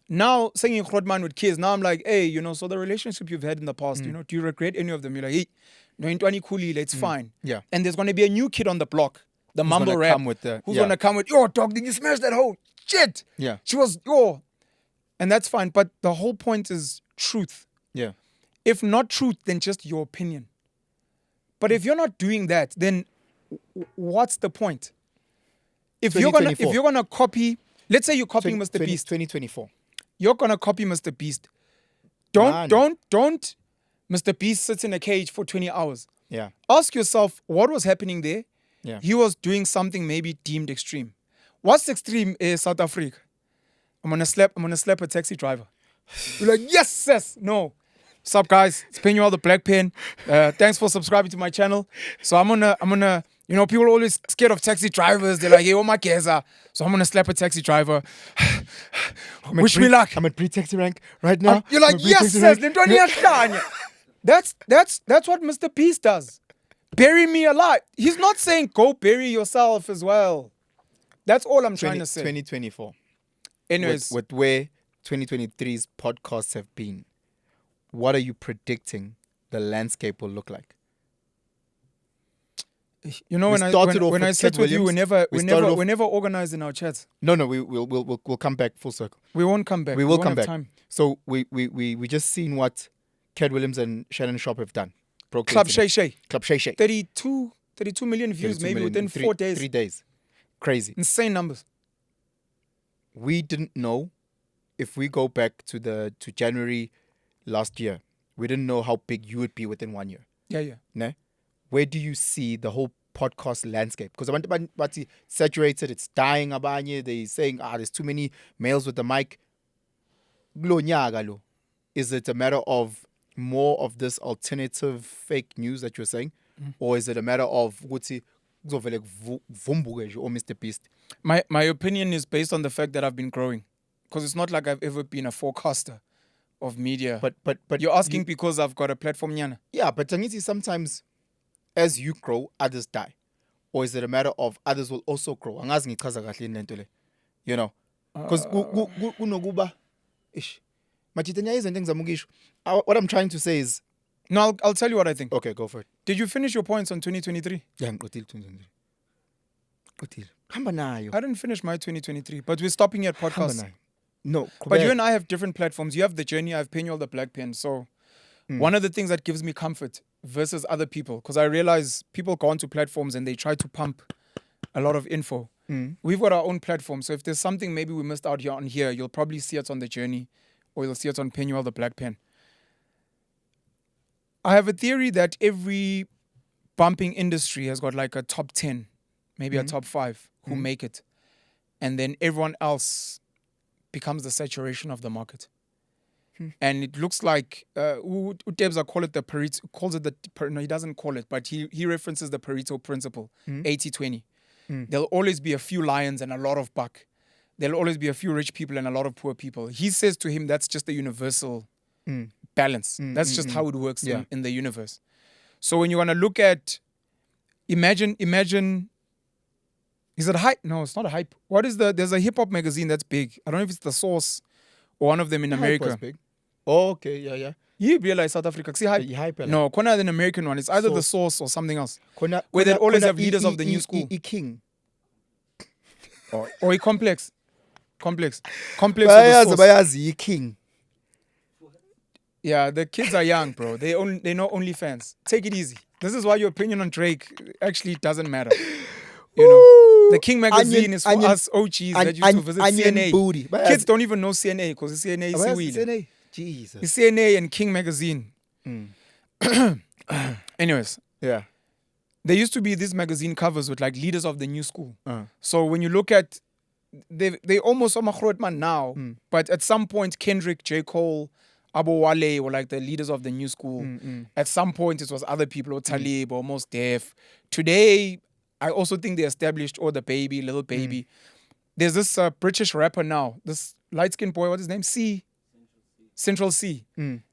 Now, singing Grootman with kids, now I'm like, hey, so the relationship you've had in the past, do you regret any of them? You're like, hey, no, Intwani Khulile, it's fine. Yeah. And there's going to be a new kid on the block, the mumble gonna rap, come with the- who's yeah. going to come with, yo, dog, did you smash that hoe? Shit. Yeah. She was, yo. And that's fine. But the whole point is truth. Yeah. If not truth, then just your opinion. But if you're not doing that, then what's the point? If you're gonna copy, let's say you're copying Mr. Beast. 2024. You're gonna copy Mr. Beast. Man. Don't. Mr. Beast sits in a cage for 20 hours. Yeah. Ask yourself what was happening there. Yeah. He was doing something maybe deemed extreme. What's extreme is South Africa. I'm gonna slap a taxi driver. You're like, yes. No. What's up, guys? It's Penuel the Black Pen. Thanks for subscribing to my channel. So I'm gonna, people are always scared of taxi drivers. They're like, hey, oh my keza. So I'm gonna slap a taxi driver. Wish me luck. I'm at pre-taxi rank right now. You're like, I'm at yes, pre-taxi rank. That's what Mr. Peace does. Bury me alive. He's not saying go bury yourself as well. That's all I'm trying to say. 2024. Anyways, With where 2023's podcasts have been, what are you predicting the landscape will look like? when we started off when with I sit Ted with you, we Williams. never organize in our chats. No, we'll come back full circle. We won't come back. We will won't come have back. Time. So we just seen what Ted Williams and Shannon Sharp have done. Club Shay Shay. Club Shay Shay. 32 million views 32 maybe million within in 4 days. 3 days. Crazy. Insane numbers. We didn't know if we go back to January last year. We didn't know how big you would be within 1 year. Yeah. Ne? Where do you see the whole podcast landscape? Because abantu saturated, it's dying abanye. They're saying, there's too many males with the mic. Kulo nyaka lo. Is it a matter of more of this alternative fake news that you're saying? Or is it a matter of ukuthi kuzovele kuvumbuke nje, or Mr. Beast? My opinion is based on the fact that I've been growing. Because it's not like I've ever been a forecaster of media. But you're asking because I've got a platform, Nyana. Yeah, but Tangiti, sometimes as you grow, others die. Or is it a matter of others will also grow? Angazi ngichaza kahle into le. You know? Because kunokuba ish. Machitenya izinto engizamukisho. What I'm trying to say is, No, I'll tell you what I think. okay, go for it. Did you finish your points on 2023? Yeah, ngiqothile 2023. Qothile. Hamba nayo. I didn't finish my 2023, but we're stopping at Hamba podcasts. nayo. No, But you qhubeka. and I have different platforms. You have The Journey, I have Penuel the Black Pen. So one of the things that gives me comfort versus other people, because I realize people go onto platforms and they try to pump a lot of info. We've got our own platform. So if there's something maybe we missed out here on here, you'll probably see it on The Journey or you'll see it on Penuel the Black Pen. I have a theory that every bumping industry has got like a top 10, maybe a top 5 who make it. And then everyone else becomes the saturation of the market. And it looks like Utebza calls it the Pareto, no, he doesn't call it, but he references the Pareto principle, 80-20. There'll always be a few lions and a lot of buck. There'll always be a few rich people and a lot of poor people. He says to him that's just the universal balance. That's just how it works in the universe. So when you want to look at, imagine, is it hype? No, it's not a hype. There's a hip hop magazine that's big. I don't know if it's The Source or one of them in America. Hype was big. Oh, okay, yeah. You realize South Africa. See, hype? Hype, yeah. No, Kona an American one. It's either The Source or something else. Where they always have leaders of the new school. King. Or a complex. Complex of The Source. Bayazi, King. Yeah, the kids are young, bro. They know OnlyFans. Take it easy. This is why your opinion on Drake actually doesn't matter. You know, the King magazine is for us OGs that used to visit CNA. Booty. Kids don't even know CNA because CNA is CNA. Jesus. It's CNA and King magazine. Anyways, Yeah. there used to be these magazine covers with like leaders of the new school. So when you look at, they almost are Grootman now, but at some point Kendrick, J. Cole, Abo Wale were like the leaders of the new school. At some point it was other people, or Talib, or Mos Def. Today, I also think they established the Baby, Little Baby. There's this British rapper now, this light-skinned boy, what's his name? Central C.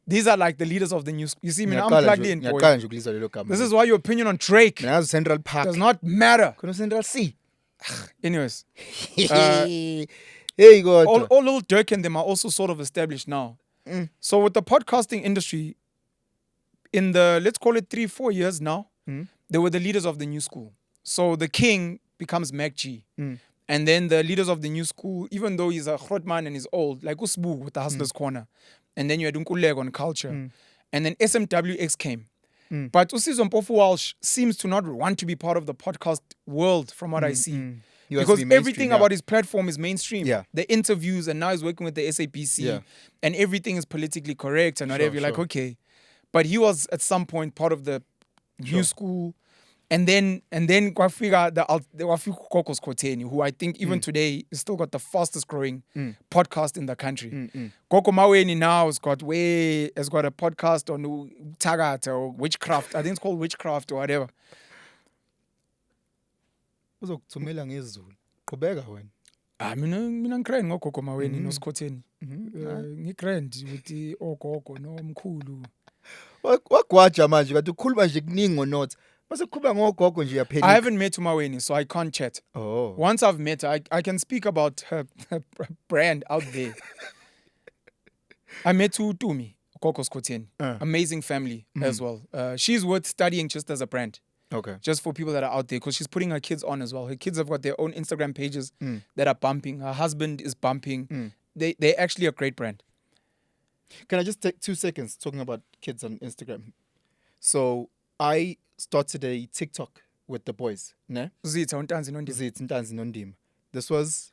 These are like the leaders of the new school. You see me, now I'm plugged in, boy. This is why your opinion on Drake Central Park. does not matter. Central C. Anyways, Hey, God. all Lil Durk and them are also sort of established now. So with the podcasting industry, in the, let's call it 3-4 years now, they were the leaders of the new school. So the king becomes Mac G. And then the leaders of the new school, even though he's a Grootman and he's old, like Usbu with the Hustler's Corner. And then you had Unkulego on culture. And then SMWX came. But Usizwe Mpofu Walsh seems to not want to be part of the podcast world from what I see. He wants to Because be mainstream, everything yeah. about his platform is mainstream. Yeah. The interviews, and now he's working with the SAPC. Yeah. And everything is politically correct and whatever. Sure, You're like, sure. okay. But he was at some point part of the new school. And then kwafika Kokos Koteni, who I think even today is still got the fastest growing podcast in the country. Koko Maweni now has got a podcast on Tagata or witchcraft. I think it's called witchcraft or whatever. Uzokuthumela ngezulu. Qhubeka wena. Mina ngigrand ngokoko Maweni noSkhotheni. Ngigrand with the ogogo nomkhulu. Wagwaja manje kanti ukhuluma nje kuningi ngonothi. Base kukhuluma ngogogo nje yaphela. I haven't met Umaweni, so I can't chat. Oh. Once I've met her, I can speak about her brand out there. I met Tumi, Koko Skoteni. Amazing family as well. She's worth studying just as a brand. Okay. Just for people that are out there, because she's putting her kids on as well. Her kids have got their own Instagram pages that are bumping. Her husband is bumping. They're actually a great brand. Can I just take 2 seconds talking about kids on Instagram? So I started a TikTok with the boys. Ne? Zitha untanzi nondi. Zitha Ntanzi Nondim. This was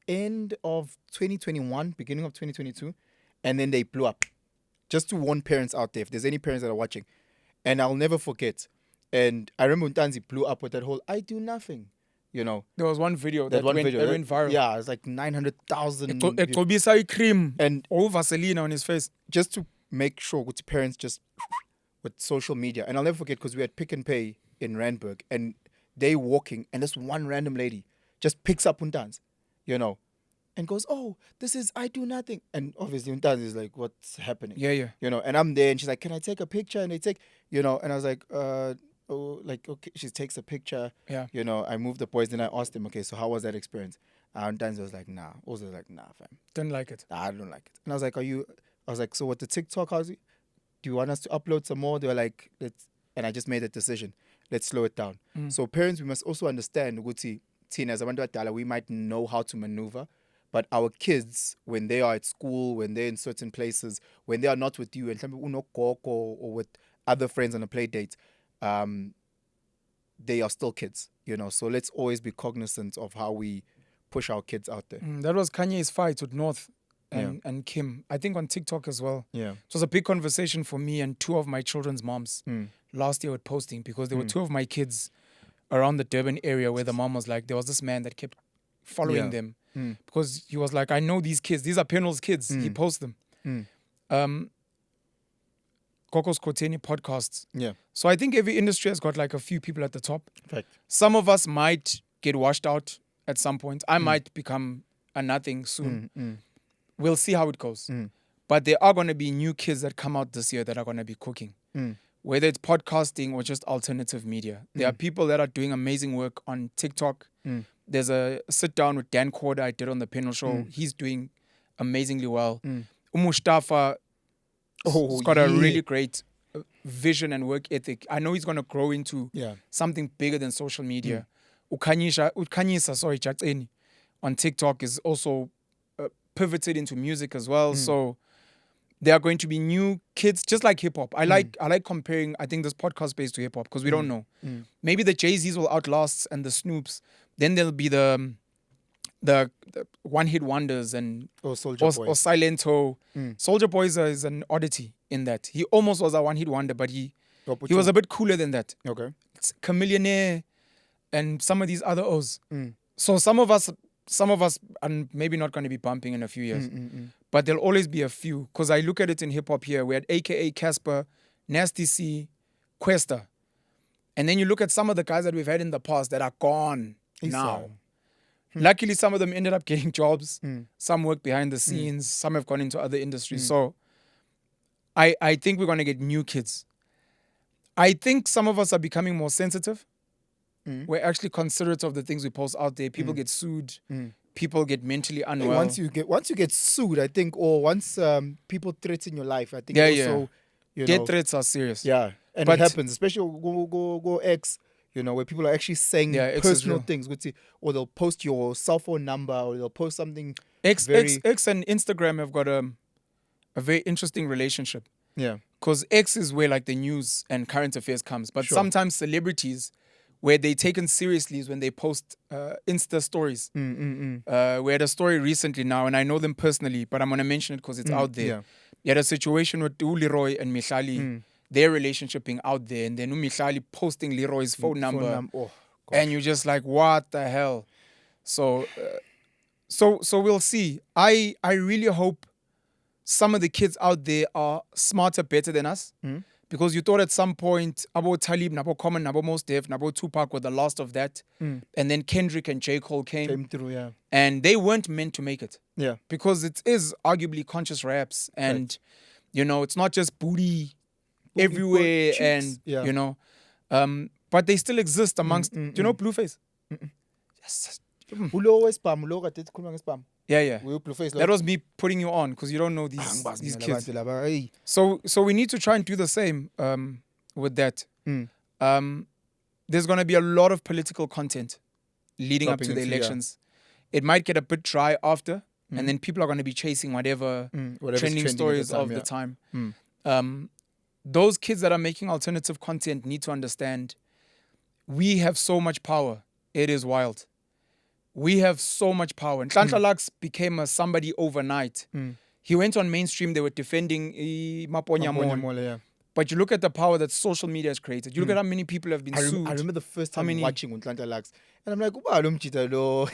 end of 2021, beginning of 2022, and then they blew up. Just to warn parents out there, if there's any parents that are watching, and I'll never forget. And I remember Ntanzi blew up with that whole "I do nothing," you know. There was one video that went viral. Yeah, it's like 900,000. Ekobisa cream And or Vaseline on his face. just to make sure with parents just with social media. And I'll never forget because we had Pick and Pay in Randburg and they walking and this one random lady just picks up Untanz, you know, and goes, "Oh, this is I do nothing." And obviously Untanz is like, "What's happening?" Yeah. You know, and I'm there and she's like, "Can I take a picture?" And they take, you know, and I was like, like, okay, she takes a picture. Yeah. You know, I moved the boys, then I asked them, "Okay, so how was that experience?" And Untanz was like, "Nah." Also like, "Nah, fam. Didn't like it. I don't like it." And I was like, "So what the TikTok, do you want us to upload some more?" They were like, and I just made that decision. Let's slow it down. So parents, we must also understand, ukuthi thina as abantu abadala, we might know how to maneuver, but our kids, when they are at school, when they're in certain places, when they are not with you, and or with other friends on a play date, they are still kids, you know. So let's always be cognizant of how we push our kids out there. That was Kanye's fight with North and Kim. I think on TikTok as well. Yeah. It was a big conversation for me and two of my children's moms last year with posting, because there were two of my kids around the Durban area where the mom was like, there was this man that kept following them because he was like, "I know these kids. These are Penel's kids." He posts them. Kokos Koteni podcasts. Yeah. So I think every industry has got like a few people at the top. Fact. Some of us might get washed out at some point. I might become a nothing soon. We'll see how it goes. But there are going to be new kids that come out this year that are going to be cooking. Whether it's podcasting or just alternative media. There are people that are doing amazing work on TikTok. There's a sit down with Dan Corder I did on the Penel show. He's doing amazingly well. Mustafa has got a really great vision and work ethic. I know he's going to grow into something bigger than social media. Ukhanyisa, Jatseni on TikTok is also pivoted into music as well. So there are going to be new kids, just like hip hop. I like comparing, I think, this podcast space to hip hop because we don't know. Maybe the Jay-Z's will outlast and the Snoops. Then there'll be the one-hit wonders and Or Soldier Boy. or Silento. Soldier Boy is an oddity in that he almost was a one-hit wonder, but he was a bit cooler than that. Okay. It's Chameleonaire and some of these other O's. So some of us are maybe not going to be bumping in a few years, but there'll always be a few. Because I look at it in hip hop here, we had AKA Casper, Nasty C, Questa, and then you look at some of the guys that we've had in the past that are gone now. Luckily, some of them ended up getting jobs. Some work behind the scenes. Some have gone into other industries. So I think we're going to get new kids. I think some of us are becoming more sensitive we're actually considerate of the things we post out there. People get sued. People get mentally unwell. Once you get sued, I think, or once people threaten your life, I think Yeah, also, you Death know, threats are serious. yeah, and But- it happens, especially go X, where people are actually saying Yeah, X is personal real. things, or they'll post your cell phone number, or they'll post something. X very- and Instagram have got a very interesting relationship. Yeah, Because X is where like the news and current affairs comes. But Sure. sometimes celebrities, where they taken seriously is when they post Insta stories. We had a story recently now, and I know them personally, but I'm going to mention it because it's out there. yeah. You had a situation with Leroy and Mihlali, their relationship being out there, and then Mihlali posting Leroy's phone number. Oh, And you're just like, what the hell? So we'll see. I really hope some of the kids out there are smarter, better than us. Because you thought at some point, Abo Talib, Nabo Common, Nabo Mos Def, Nabo Tupac were the last of that. And then Kendrick and J. Cole came through. Yeah, and they weren't meant to make it. yeah. Because it is arguably conscious raps. And, it's not just booty everywhere cheeks. and, Yeah. but they still exist amongst, do you know Blueface? Yes. Ulo spam, ulo kade sikhuluma nge-spam. Yeah. We Blueface. That was me putting you on because you don't know these kids. Hey. So we need to try and do the same with that. There's going to be a lot of political content leading up to Dropping the into, yeah. elections. It might get a bit dry after, and then people are going to be chasing whatever Whatever's trending at stories the time, of yeah. the time. Those kids that are making alternative content need to understand we have so much power. It is wild. We have so much power. And Nhlanhla Lux became a somebody overnight. He went on mainstream. They were defending Maponya Mall. Mole, yeah. But you look at the power that social media has created. You look at how many people have been sued. I remember the first How time many- watching Untlanta Lux, and I'm like, "Uba lo mjita lo,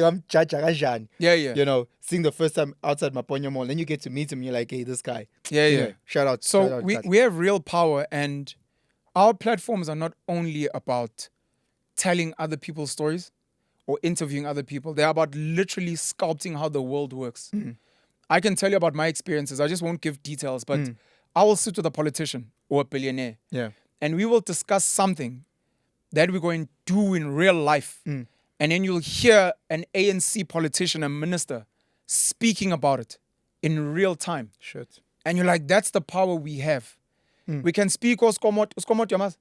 I'm jaja kanjani?" Yeah. Seeing the first time outside Maponya Mall, then you get to meet him, you're like, "Hey, this guy." Yeah. Anyway, shout out. shout So out, we, Kat. we have real power, and our platforms are not only about telling other people's stories or interviewing other people. They're about literally sculpting how the world works. I can tell you about my experiences. I just won't give details, but I will sit with a politician or a billionaire, Yeah. and we will discuss something that we're going to do in real life. And then you'll hear an ANC politician, a minister, speaking about it in real time. Shit. And you're like, that's the power we have. We can speak Oskomot Yamas.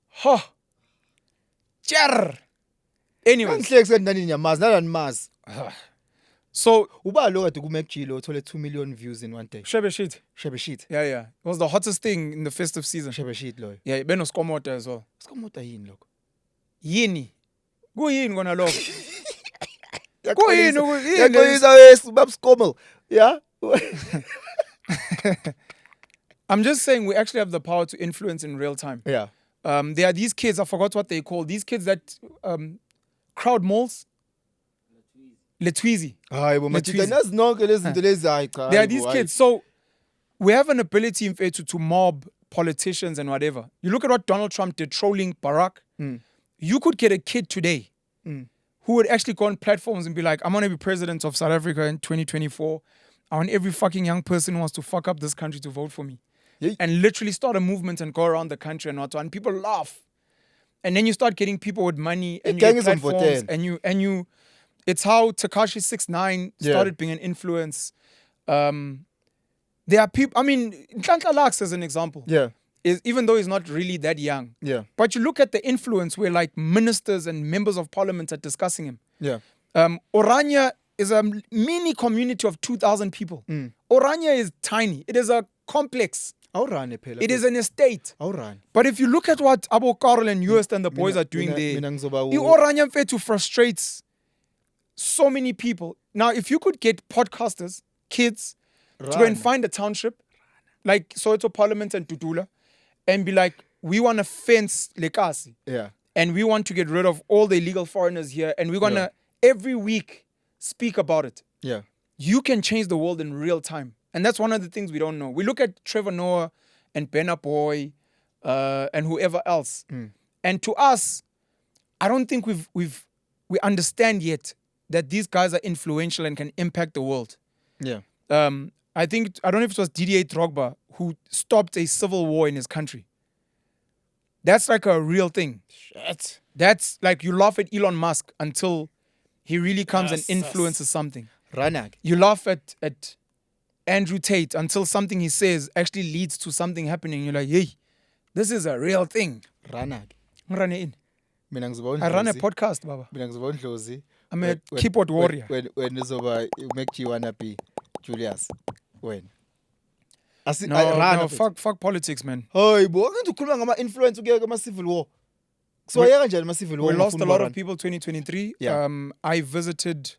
Ha! Jar! Anyways, Angihleki sendani nyamazi, nalani mazi. so Uba lo kade kuMacjilo uthole 2 million views in one day. Shebe shit. Shebe shit. Yeah. It was the hottest thing in the festive season. Shebe shit loyo. Yeah, Ben Oskomot as well. Sikomota yini lokho? Yini. Kuyini kona lokho? Yaxolisa wesi babskomel. Yeah. I'm just saying we actually have the power to influence in real time. Yeah. There are these kids, I forgot what they call, these kids that crowd malls. Letweezy. Hayi bo machita Letweezy. nazi nonke lezi zinto lezi hayi cha. There are hayi these bo, hayi. kids. So we have an ability in fact to mob politicians and whatever. You look at what Donald Trump did trolling Barack. You could get a kid today who would actually go on platforms and be like, I'm going to be president of South Africa in 2024. I want every fucking young person who wants to fuck up this country to vote for me. Yeah. And literally start a movement and go around the country and what, and people laugh. And then you start getting people with money and you Gang get is on platforms Votel. and you it's how Tekashi 6ix9ine Yeah. started being an influence. There are people, I mean, Nhlanhla Lux as an example, Yeah. is even though he's not really that young. Yeah. But you look at the influence where like ministers and members of parliament are discussing him. Yeah. Orania is a mini community of 2,000 people. Orania is tiny. It is a complex. Awurane phela. It is an estate. Awurane. But if you look at what Abo Carl and Yost and the boys are doing there, Mina ngizoba Orania mfethu frustrates so many people. Now, if you could get podcasters, kids, to go and find a township, like Soweto Parliament and Tutula, and be like, we want to fence Lekasi. Yeah. And we want to get rid of all the illegal foreigners here. And we're going to, every week, speak about it. Yeah. You can change the world in real time. And that's one of the things we don't know. We look at Trevor Noah and Benna Boy and whoever else. And to us, I don't think we understand yet that these guys are influential and can impact the world. Yeah. I don't know if it was Didier Drogba who stopped a civil war in his country. That's like a real thing. Shit. That's like you laugh at Elon Musk until he really comes and Yes, influences something. Ranag. You laugh at Andrew Tate until something he says actually leads to something happening. You're like, hey, this is a real thing. Ranag. Run it in. Mina ngizoba I run a uNdlozi. podcast, Baba. Mina ngizoba uNdlozi. I'm a When- keyboard warrior. When izoba make you wanna be Julius. When? No, fuck politics, man. Hey, bo, akenza ukukhuluma ngama-influence ukuya kuma-civil war. So yeka kanjani ama-civil war? We lost a ungafuni lot ubarana? of people 2023. Yeah. I visited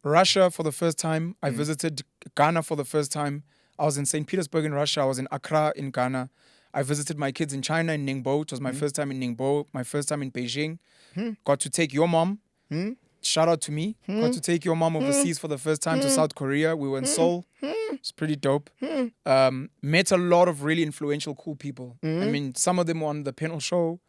Russia for the first time. I visited Ghana for the first time. I was in St. Petersburg in Russia. I was in Accra in Ghana. I visited my kids in China in Ningbo. It was my first time in Ningbo, my first time in Beijing. Got to take your mom. Shout out to me. Got to take your mom overseas for the first time to South Korea. We were in Seoul. It's pretty dope. Met a lot of really influential, cool people. I mean, some of them were on the panel show.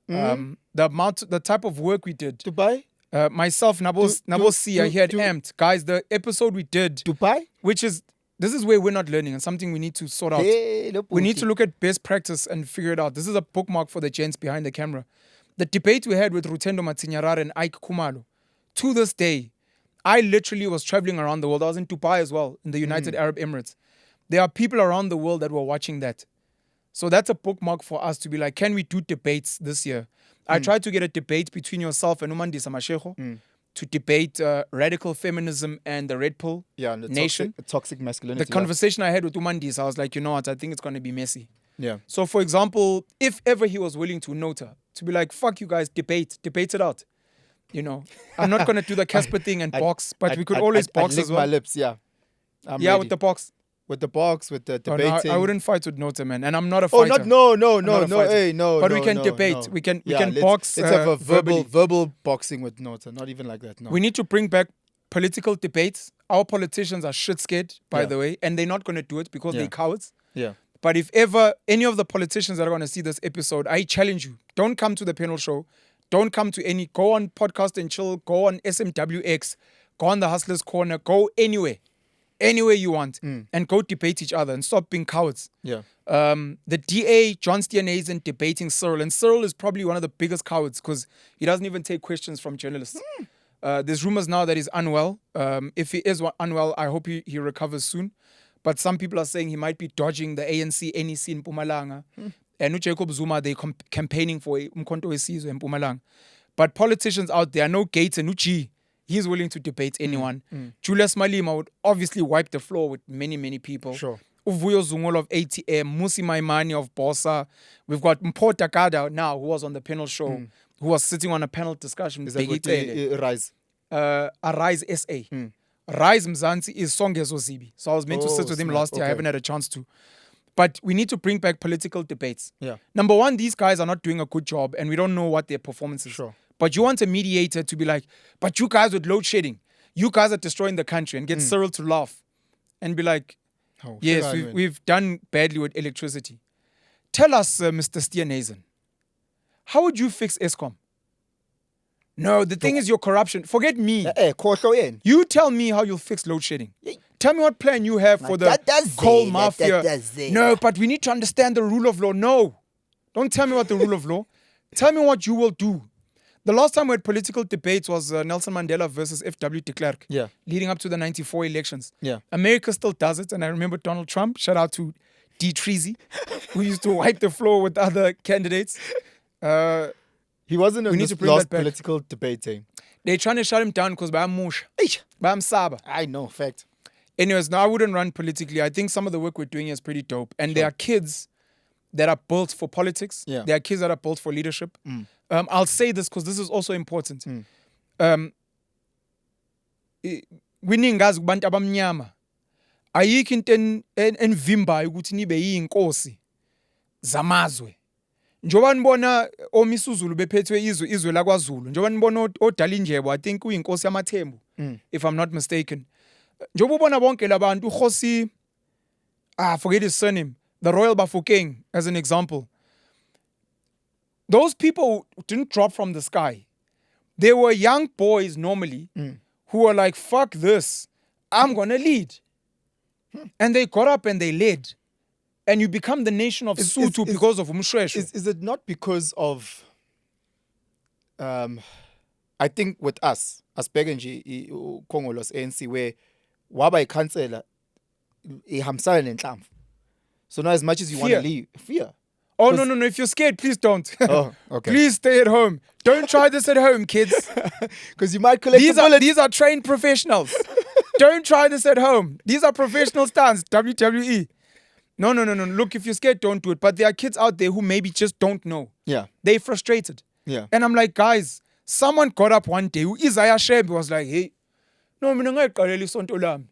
The type of work we did. Dubai? Myself, Nabo Sia, he had amped. Guys, the episode we did, Dubai? this is where we're not learning and something we need to sort out. Hey, We need to look at best practice and figure it out. This is a bookmark for the gents behind the camera. The debate we had with Rutendo Matsinyarare and Ike Kumalo, to this day, I literally was traveling around the world. I was in Dubai as well, in the United Arab Emirates. There are people around the world that were watching that. So that's a bookmark for us to be like, can we do debates this year? I tried to get a debate between yourself and Umandisa Mashego to debate radical feminism and the Red Pill Yeah, and the nation. toxic masculinity. The conversation I had with Umandisa, I was like, you know what, I think it's going to be messy. Yeah. So, for example, if ever he was willing to note her, to be like, fuck you guys, debate it out. You know, I'm not going to do the Casper thing and box, but we could always box lick as well. my lips, yeah. I'm Yeah, ready. with the box. With the box, with the Oh, no, debating. I wouldn't fight with Nota, man. And I'm not a Oh, fighter. no, not a fighter. hey, no. But no, we can no, debate. no. We can let's- box Let's have a verbally. verbal boxing with Nota. Not even like that. No. We need to bring back political debates. Our politicians are shit scared, by Yeah. the way, and they're not going to do it because Yeah. they're cowards. Yeah. But if ever any of the politicians that are going to see this episode, I challenge you, don't come to the panel show. Don't come to any, go on Podcast and Chill, go on SMWX, go on the Hustlers Corner, go anywhere you want, and go debate each other and stop being cowards. Yeah. The DA, John Steenhuisen, debating Cyril. And Cyril is probably one of the biggest cowards because he doesn't even take questions from journalists. There's rumors now that he's unwell. If he is unwell, I hope he recovers soon. But some people are saying he might be dodging the ANC, NEC in Mpumalanga. And Jacob Zuma, they're campaigning for Umkhonto weSizwe in Mpumalanga. But politicians out there, no Gates and Uchi, he's willing to debate anyone. Julius Malema would obviously wipe the floor with many, many people. Sure. Uvuyo Zungolo of ATM, Musi Maimani of Bossa. We've got Mpho Takada now, who was on the panel show, who was sitting on a panel discussion Is with that Bheki what Rise? Arise SA. Rise Mzansi is Songezo Zibi. So I was meant to sit with him snap. last year. I Okay. haven't had a chance to. But we need to bring back political debates. Yeah. Number one, these guys are not doing a good job and we don't know what their performance is. Sure. But you want a mediator to be like, but you guys with load shedding, you guys are destroying the country, and get Cyril to laugh and be like, Oh, yes, sugar, man. we've done badly with electricity. Tell us, Mr. Steenhuisen, how would you fix ESCOM? No, the thing is your corruption. Forget me. Khohlo yena. You tell me how you'll fix load shedding. Tell me what plan you have for the coal mafia. No, but we need to understand the rule of law. No. Don't tell me what the rule of law. Tell me what you will do. The last time we had political debates was Nelson Mandela versus F.W. de Klerk. Yeah. Leading up to the 94 elections. Yeah. America still does it. And I remember Donald Trump, shout out to D. Treasy, who used to wipe the floor with other candidates. He wasn't in need this to bring last that back. political debating. They're trying to shut him down because Bayamusha. Bayamsaba. I know, fact. Anyways, now I wouldn't run politically. I think some of the work we're doing is pretty dope. And there are kids that are built for politics. Yeah. There are kids that are built for leadership. I'll say this because this is also important. Winingazi kubantu abamnyama. Ayikho into envimbayo ukuthi nibe yinkosi zamazwe. Njoba nibona omisuzulu bephethwe izwe lakwaZulu. Njoba nibona oDalindyebo, I think uyinkosi yamathembu, if I'm not mistaken. Njoba ubona bonke labantu uKhosi, forget his surname, the Royal Bafokeng as an example. Those people didn't drop from the sky. They were young boys normally who were like, fuck this, I'm gonna lead. And they got up and they led. and you become the nation of Sotho because of Umshweshwe. Is it not because of I think with us asibheke nje uKhongolose ANC where waba ikhansela ihambisana nenhlamvu. So now as much as you want to leave, fear. Oh, no. If you're scared, please don't. Oh, okay. Please stay at home. Don't try this at home, kids. Because you might collect These are trained professionals. Don't try this at home. These are professional stars, WWE. No. Look, if you're scared, don't do it. But there are kids out there who maybe just don't know. Yeah. They're frustrated. Yeah. And I'm like, guys, someone got up one day, Isaiah Shebe was like, hey, no, mina ngayiqalela isonto lami.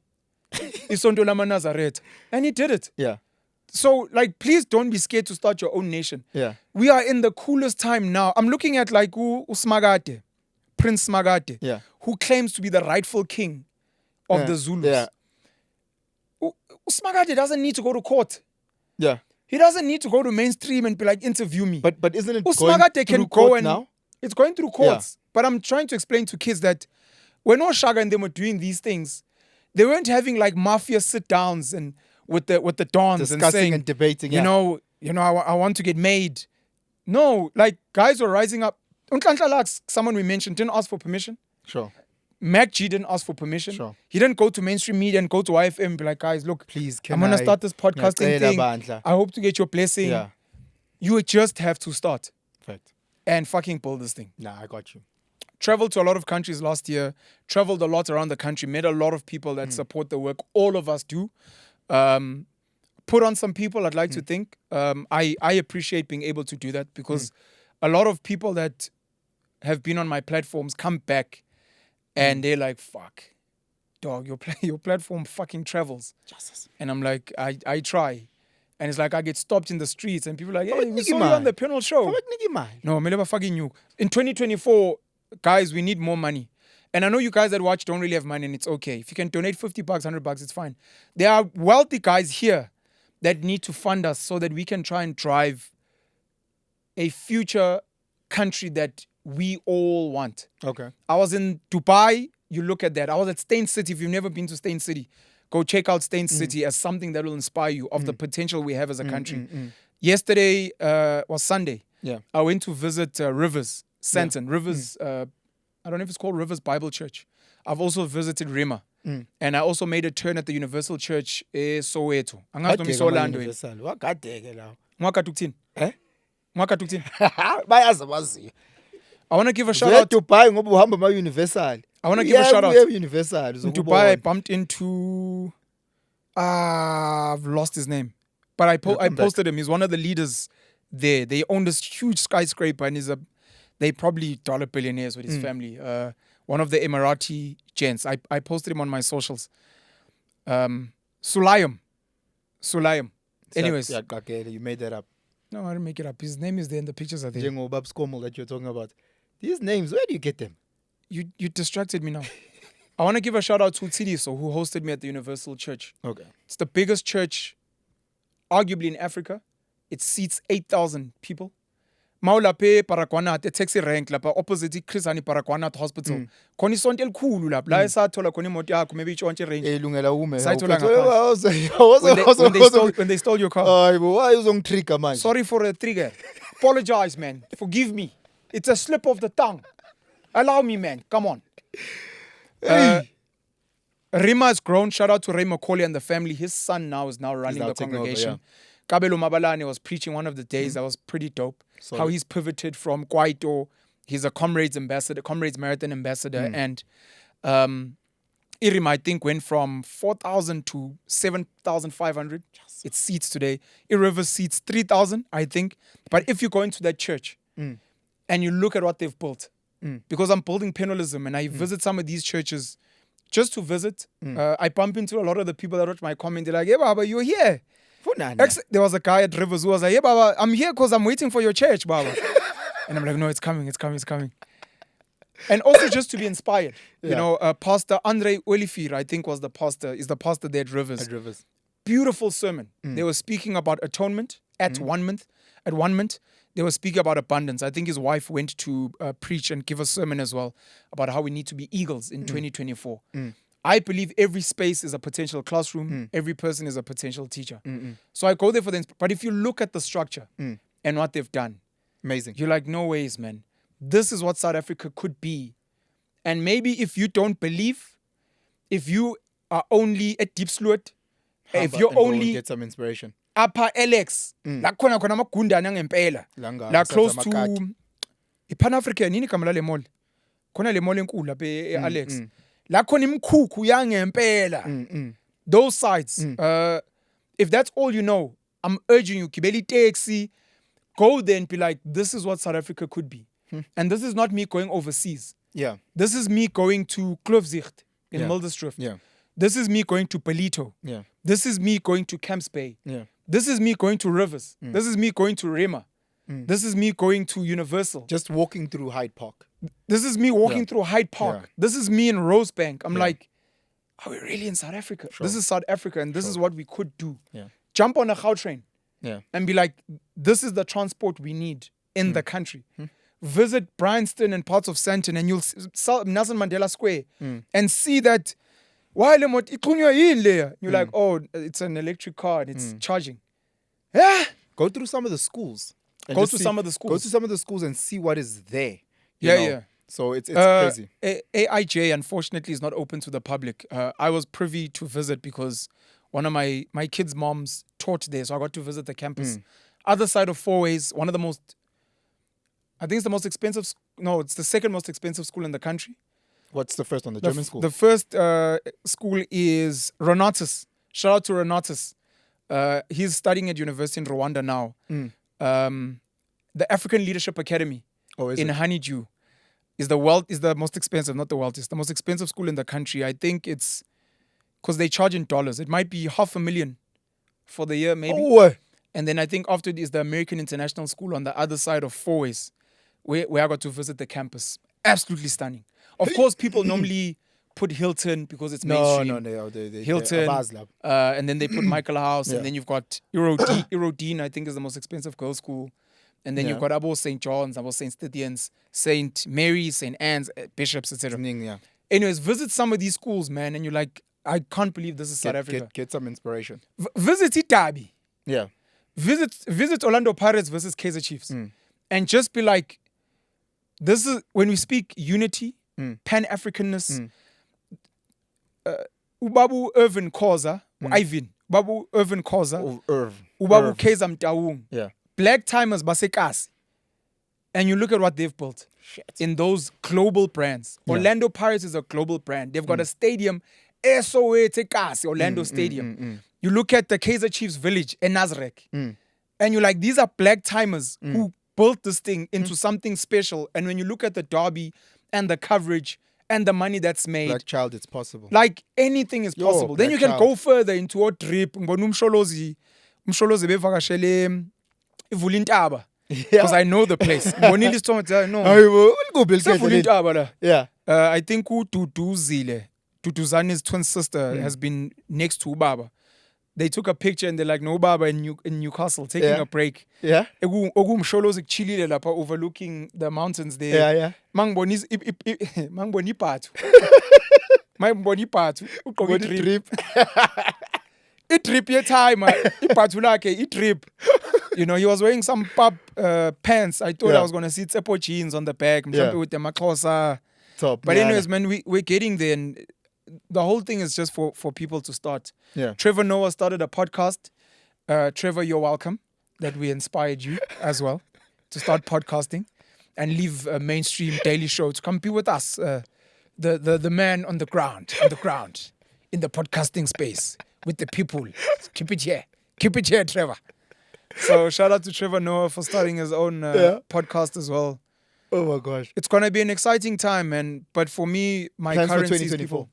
Isonto lamaNazaretha. And he did it. Yeah. So, like, please don't be scared to start your own nation. Yeah. We are in the coolest time now. I'm looking at, like, Usmagade, Prince Smagade, Yeah. who claims to be the rightful king of the Zulus. Yeah. Usmagade doesn't need to go to court. Yeah. He doesn't need to go to mainstream and be like, interview me. But isn't it Usmagade going can through go court and now? it's going through courts. But I'm trying to explain to kids that when Oshaga and them were doing these things, they weren't having like mafia sit downs and with the dons Discussing and saying, and debating. you know, I want to get made. No, like guys were rising up. Unhlanhla Lux, someone we mentioned, didn't ask for permission. Sure. Mac G didn't ask for permission. Sure. He didn't go to mainstream media and go to YFM and be like, guys, look, Please, I'm going to start this podcasting thing. Bandla. I hope to get your blessing. Yeah. You just have to start Fact. and fucking pull this thing. Nah, I got you. Traveled to a lot of countries last year, traveled a lot around the country, met a lot of people that support the work. All of us do. Put on some people, I'd like to think. I appreciate being able to do that because a lot of people that have been on my platforms come back and they're like, fuck, dog, your platform fucking travels. Jesus. And I'm like, I try. And it's like I get stopped in the streets and people are like, hey, we Nigga saw you man. on the panel show. What nigga man? No, me never fucking you. In 2024, guys, we need more money. And I know you guys that watch don't really have money and it's okay. If you can donate $50, $100, it's fine. There are wealthy guys here that need to fund us so that we can try and drive a future country that we all want. Okay. I was in Dubai. You look at that. I was at Stain City. If you've never been to Stain City, go check out Stain City as something that will inspire you of the potential we have as a country. Yesterday was Sunday. Yeah. I went to visit Rivers, Santon. Rivers, I don't know if it's called Rivers Bible Church. I've also visited Rima. And I also made a turn at the Universal Church Soweto. Angazi noma iSolando yini. Wakadeke lawo. Mwaka tukuthini? Eh? Mwaka tukuthini? Bayazi abaziyo. I want to give a shout out. Dubai ngoba uhamba ama Universal. I want to give a shout out. Universal. In Dubai, I bumped into I've lost his name. But I posted him. He's one of the leaders there. They own this huge skyscraper and they probably dollar billionaires with his family. One of the Emirati gents. I posted him on my socials. Sulayam. Anyways. Yeah, you made that up. No, I didn't make it up. His name is there and the pictures are there. Jengo Babs Komal that you're talking about. These names, where do you get them? You distracted me now. I want to give a shout out to Tsidiso, who hosted me at the Universal Church. Okay. It's the biggest church, arguably in Africa. It seats 8,000 people. Maulape Parakwanat, the taxi rank, lapha opposite Chris Hani Parakwanat Hospital. Khona isonto elikhulu lapha. La esathola khona imoto yakho maybe itshontshe range. Elungela ume. Sayithola when they stole your car. Hayi bo, why uzongitrigger manje? Sorry for a trigger. Apologize, man. Forgive me. It's a slip of the tongue. Allow me, man. Come on. Rima has grown. Shout out to Ray McCauley and the family. His son now is running now the taking over, congregation. Kabelo Mabalane was preaching one of the days. That was pretty dope. Solid. How he's pivoted from Kwaito. He's a Comrades ambassador, Comrades Marathon ambassador. And Irima, I think, went from 4,000 to 7,500. It seats today. Iriver seats 3,000, I think. But if you go into that church and you look at what they've built, because I'm building penalism and I visit some of these churches just to visit, I bump into a lot of the people that wrote my comment. They're like, hey, Baba, you're here. There was a guy at Rivers who was like, hey, Baba, I'm here because I'm waiting for your church, Baba. And I'm like, no, it's coming. And also just to be inspired. You know, Pastor Andre Olifir, I think is the pastor there at Rivers. Beautiful sermon. They were speaking about atonement at one month. They were speaking about abundance. I think his wife went to preach and give a sermon as well about how we need to be eagles in 2024. I believe every space is a potential classroom. Every person is a potential teacher. So I go there for them. But if you look at the structure and what they've done, Amazing. you're like, no ways, man. This is what South Africa could be. And maybe if you don't believe, if you are only at Deep Sloot, if you're only get some inspiration. upper Alex, la khona amagundane angempela, la close to i-Pan-African, yini igama lale mall? Khona le mall enkulu lapha e-Alex. La khona imkhukhu yangempela. Those sites. If that's all you know, I'm urging you, gibeli taxi, go there and be like, this is what South Africa could be. And this is not me going overseas. Yeah. This is me going to Kloofzicht in Yeah. Muldersdrift. Yeah. This is me going to Palito. Yeah. This is me going to Camps Bay. Yeah. This is me going to Rivers. This is me going to Rema. This is me going to Universal. Just walking through Hyde Park. This is me walking Yeah. through Hyde Park. Yeah. This is me in Rosebank. I'm Yeah. like, are we really in South Africa? Sure. This is South Africa, and this is what we could do. Yeah. Jump on a Gautrain Yeah. and be like, this is the transport we need in the country. Visit Bryanston and parts of Sandton, and you'll see Nelson Mandela Square and see that while you're like, oh, it's an electric car and it's charging. Yeah. Go through some of the schools. and Go just to see- some of the Go schools. to some of the schools and see what is there. you Yeah, know? yeah. So it's crazy. AIJ, unfortunately, is not open to the public. I was privy to visit because one of my kids' moms taught there, so I got to visit the campus. Other side of Four Ways, one of the most, I think it's the most expensive, it's the second most expensive school in the country. What's the first one? The German school? The first school is Renatus. Shout out to Renatus. He's studying at university in Rwanda now. The African Leadership Academy is in it? Honeydew is the most expensive, not the wealthiest, the most expensive school in the country. I think it's because they charge in dollars. It might be $500,000 for the year, maybe. Oh, And then I think after it is the American International School on the other side of Four Ways, where I got to visit the campus. Absolutely stunning. Of course, people normally put Hilton because it's mainstream. no, they Hilton, Abazlab. and then they put Michael House, Yeah. and then you've got Irodine, I think is the most expensive girls' school. And then you've got Abo St. John's, Abo St. Stithians, St. Mary's, St. Anne's, Bishops, etc. Yeah. Anyways, visit some of these schools, man, and you're like, I can't believe this is South Africa. Get some inspiration. Visit Itabi. Yeah. Visit Orlando Pirates versus Kaizer Chiefs. And just be like, this is when we speak unity, Pan-Africanness. Ubabu Irvin Khoza, Ivan, Ubabu Irvin Khoza, Ubabu Kaizer Mtaung. Yeah. Black timers basekasi. And you look at what they've built in those global brands. Yeah. Orlando Pirates is a global brand. They've got a stadium, SOE Orlando Stadium. You look at the Kaizer Chiefs Village in Nazareth. And you're like, these are black timers who built this thing into something special. And when you look at the derby and the coverage and the money that's made, Black child, it's possible. like anything is possible. Then you Black can child. go further into a trip. Ngibona umsholozi bevakashele ivula intaba. Because I know the place. Ngibonile isithombe no. Sevula intaba la. Yeah. I think uDuduzile, Duduzani's twin sister, has been next to Ubaba. They took a picture and they're like, no Ubaba in Newcastle, taking Yeah. a break. Yeah. Okumsholozi kuchilile lapha overlooking the mountains there. Yeah, yeah. Mangibona iphathu. Mangibona iphathu. Ugqoke What a idrip. trip. I-drip ye-time, ibhathu lakhe, i-drip. You know, he was wearing some pub pants. I thought Yeah. I was going to see Tsepo jeans on the back. Yeah. With the Maxhosa. Top. But Yeah, anyways, man, we're getting there. And the whole thing is just for people to start. Yeah. Trevor Noah started a podcast. Trevor, you're welcome that we inspired you as well to start podcasting and leave a mainstream daily show to come be with us. The man on the ground, in the podcasting space with the people. Keep it here, Trevor. So shout out to Trevor Noah for starting his own podcast as well. Oh my gosh. It's gonna be an exciting time, man. But for me, my Plans for currency is 2024. people.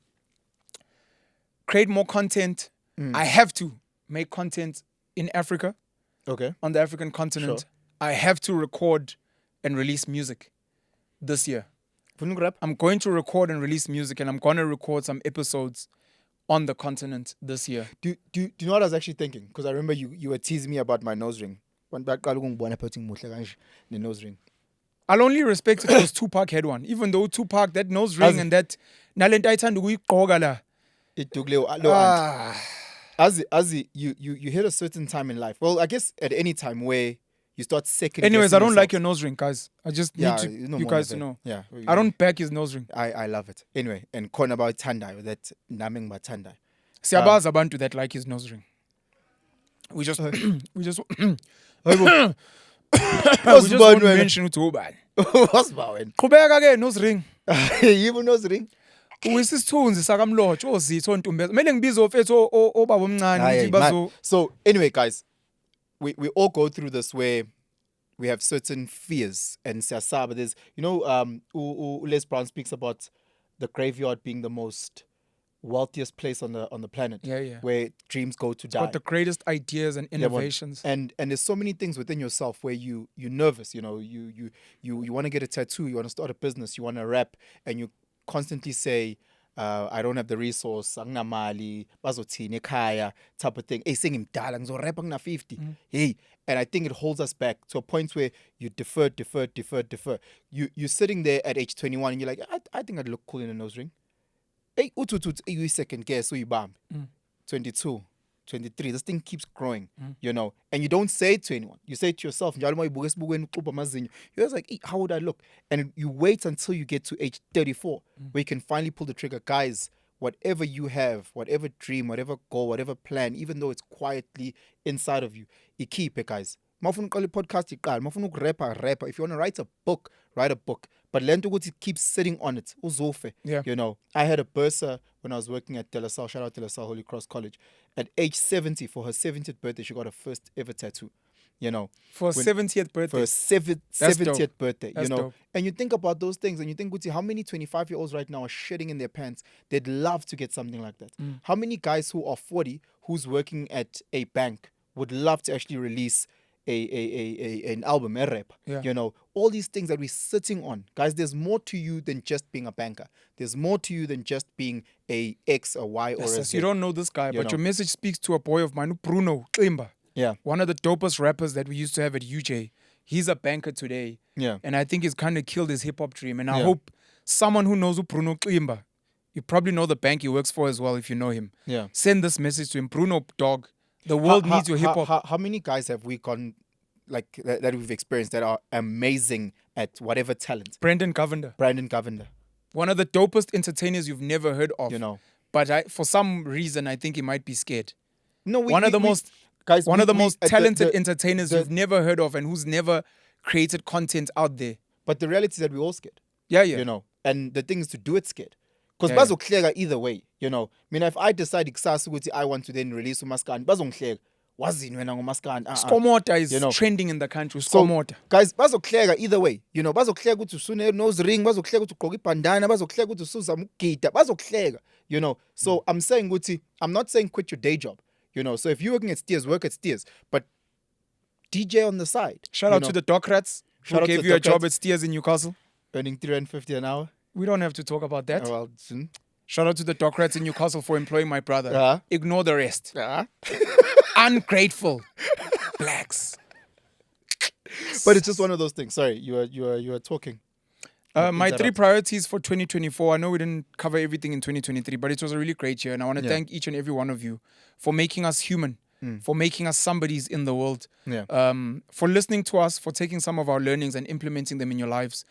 Create more content. I have to make content in Africa, Okay. on the African continent. Sure. I have to record and release music this year. Rap. I'm going to record and release music, and I'm going to record some episodes on the continent this year. Do you know what I was actually thinking? Because I remember you were teasing me about my nose ring. When back the nose ring. I'll only respect it because Tupac had one. Even though Tupac, that nose ring As- and that Nalenta itanda ukuyigqoka la. As you hit a certain time in life. Well, I guess at any time where you start second. Anyways, I don't like your nose ring, guys. I just need no you more guys of to it. know. Yeah. I don't back his nose ring. I love it. Anyway, and corner about Tandai, that naming by Tandai. Siyabazi abantu that like his nose ring. We just we just What's won't mention ukuthi ubani. What's about Qhubeka ke nose ring. Even nose ring. Uyisithunzi sakamlotsho ozitho ontumbeza. Kumele ngibize ofethu obaba omncane ukuthi bazo. So anyway, guys, we all go through this where we have certain fears and siyasaba. There's Les Brown speaks about the graveyard being the most wealthiest place on the planet. Yeah. Where dreams go to die. Got the greatest ideas and innovations. And there's so many things within yourself where you're nervous. You want to get a tattoo, you want to start a business, you want to rap, and you constantly say, I don't have the resource, anginamali, bazothini ekhaya, type of thing. Hey, sengimdala, ngizorappa ngina 50. Hey, and I think it holds us back to a point where you defer. You're sitting there at age 21 and you're like, I think I'd look cool in a nose ring. Hey, you second guess, you bam. 22, 23, this thing keeps growing, and you don't say it to anyone. You say it to yourself. You're just like, hey, how would I look? And you wait until you get to age 34, where you can finally pull the trigger. Guys, whatever you have, whatever dream, whatever goal, whatever plan, even though it's quietly inside of you, keep it, guys. Mafuna uqala podcast iqala, mafuna ukurapper. If you want to write a book, write a book. But learn to keep sitting on it. Uzofe. Yeah. I had a bursa when I was working at De La Salle. Shout out De La Salle Holy Cross College. At age 70, for her 70th birthday, she got her first ever tattoo. For her 70th birthday. For her 70th birthday. That's dope. And you think about those things and you think, how many 25-year-olds right now are shitting in their pants? They'd love to get something like that. How many guys who are 40, who's working at a bank, would love to actually release an album, a rap. Yeah. All these things that we're sitting on. Guys, there's more to you than just being a banker. There's more to you than just being a X, a Y, or a Z. You don't know this guy, but your message speaks to a boy of mine, Bruno Klimba. Yeah. One of the dopest rappers that we used to have at UJ. He's a banker today. Yeah. And I think he's kind of killed his hip-hop dream. And I hope someone who knows Bruno Klimba, you probably know the bank he works for as well if you know him. Yeah. Send this message to him. Bruno, dog. The world needs your hip hop. How many guys have we gone like that we've experienced that are amazing at whatever talent? Brandon Govender. One of the dopest entertainers you've never heard of. But for some reason, I think he might be scared. No, one of the most talented entertainers you've never heard of and who's never created content out there. But the reality is that we're all scared. Yeah. And the thing is to do it scared. Because bazokuhleka either way, if I decide ukuthi I want to then release uMaskandi, bazongihleka. Wazini wena ngoMaskandi? Skomota is trending in the country. Skomota. So, guys, bazokuhleka either way. Bazokuhleka ukuthi usune nose ring, bazokuhleka ukuthi ugqoka ibandana, bazokuhleka ukuthi usuzama ukugida, bazokuhleka. So I'm saying ukuthi, I'm not saying quit your day job. So if you're working at Steers, work at Steers, but DJ on the side. Shout out to the Docrats who gave you a job at Steers in Newcastle. Earning $350 an hour. We don't have to talk about that. Oh, well, soon. Shout out to the Docrats in Newcastle for employing my brother. Ignore the rest. Ungrateful blacks. But it's just one of those things. Sorry, you were talking. My 3 priorities for 2024. I know we didn't cover everything in 2023, but it was a really great year. And I want to thank each and every one of you for making us human, for making us somebodies in the world, for listening to us, for taking some of our learnings and implementing them in your lives.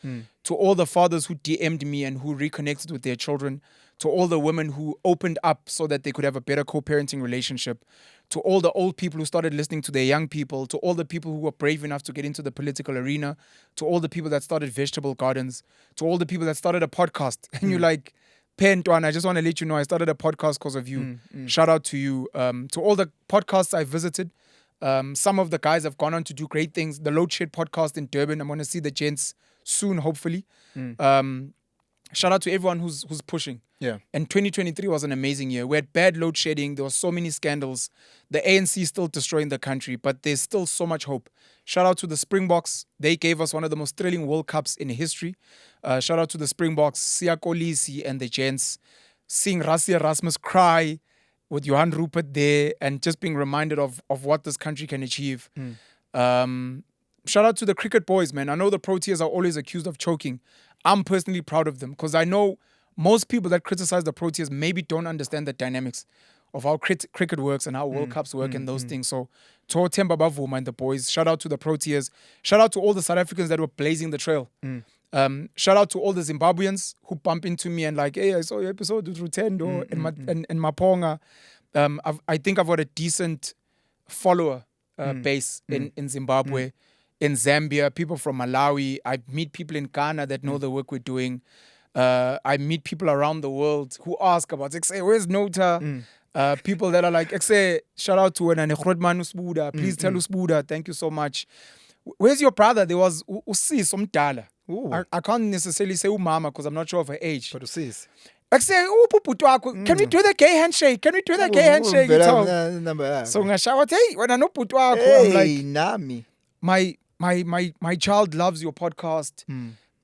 To all the fathers who DM'd me and who reconnected with their children, to all the women who opened up so that they could have a better co-parenting relationship, to all the old people who started listening to their young people, to all the people who were brave enough to get into the political arena, to all the people that started vegetable gardens, to all the people that started a podcast. And you're like, Pentuan, I just want to let you know I started a podcast because of you. Shout out to you. To all the podcasts I visited, some of the guys have gone on to do great things. The Load Shed podcast in Durban, I'm going to see the gents soon, hopefully. Shout out to everyone who's pushing. Yeah. And 2023 was an amazing year. We had bad load shedding. There were so many scandals. The ANC is still destroying the country, but there's still so much hope. Shout out to the Springboks. They gave us one of the most thrilling World Cups in history. Shout out to the Springboks, Siya Kolisi and the gents. Seeing Rassie Erasmus cry with Johan Rupert there and just being reminded of what this country can achieve. Shout out to the cricket boys, man. I know the Proteas are always accused of choking. I'm personally proud of them because I know most people that criticize the Proteas maybe don't understand the dynamics of how cricket works and how World Cups work and those things. So, to Themba Bavuma and the boys, shout out to the Proteas. Shout out to all the South Africans that were blazing the trail. Shout out to all the Zimbabweans who bump into me and like, hey, I saw your episode with Rutendo and Maponga. I think I've got a decent follower base in Zimbabwe, in Zambia, people from Malawi. I meet people in Ghana that know the work we're doing. I meet people around the world who ask about, say, where's Nota? People that are like, say, shout out to Wenane Grootman Usbuda. Please tell Usbuda, thank you so much. Where's your brother? There was Usis Umdala. I can't necessarily say Umama because I'm not sure of her age. But Usis. I say, can we do the gay handshake? Can we do the gay handshake? So I shout, hey, when I know Putwako, I'm like, Nami. my child loves your podcast.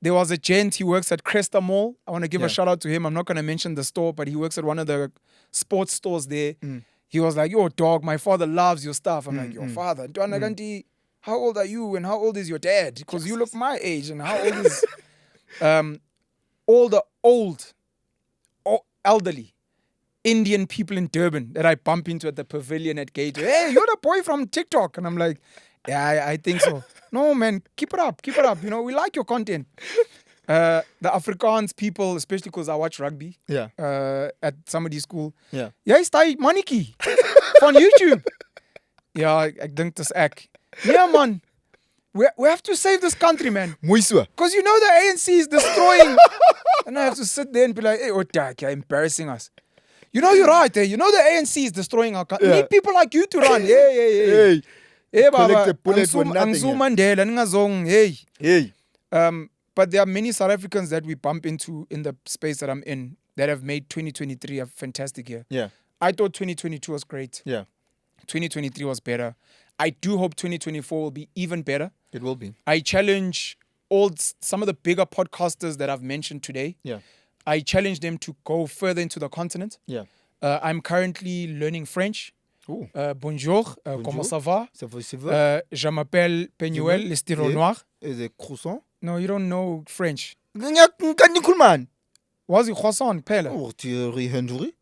There was a gent, he works at Cresta Mall. I want to give a shout out to him. I'm not going to mention the store, but he works at one of the sports stores there. He was like, yo, dog, my father loves your stuff. I'm like, your father? How old are you and how old is your dad? Because you look my age. And how old is all the elderly Indian people in Durban that I bump into at the pavilion at Gateway? Hey, you're the boy from TikTok. And I'm like, yeah, I think so. No, man, keep it up. You know, we like your content. The Afrikaans people, especially because I watch rugby at somebody's school. Yeah. Jy stai mannetjie van YouTube. Ja, ek dink dis ek. Yeah, man. We have to save this country, man. Muiswa. Because you know the ANC is destroying. And I have to sit there and be like, hey, Otak, you're embarrassing us. You know you're right, eh? You know the ANC is destroying our country. Need people like you to run. Hey. Hey, Baba. Angzu Mandela, Ngazong, hey. But there are many South Africans that we bump into in the space that I'm in that have made 2023 a fantastic year. Yeah. I thought 2022 was great. Yeah. 2023 was better. I do hope 2024 will be even better. It will be. I challenge some of the bigger podcasters that I've mentioned today. Yeah. I challenge them to go further into the continent. Yeah. I'm currently learning French. Ooh. Bonjour, comment ça va? Ça va. Je m'appelle Penuel, le stylo noir. Is it croissant? No, you don't know French. Kulman. Was it croissant, Pelle? Oh, Thierry Henry.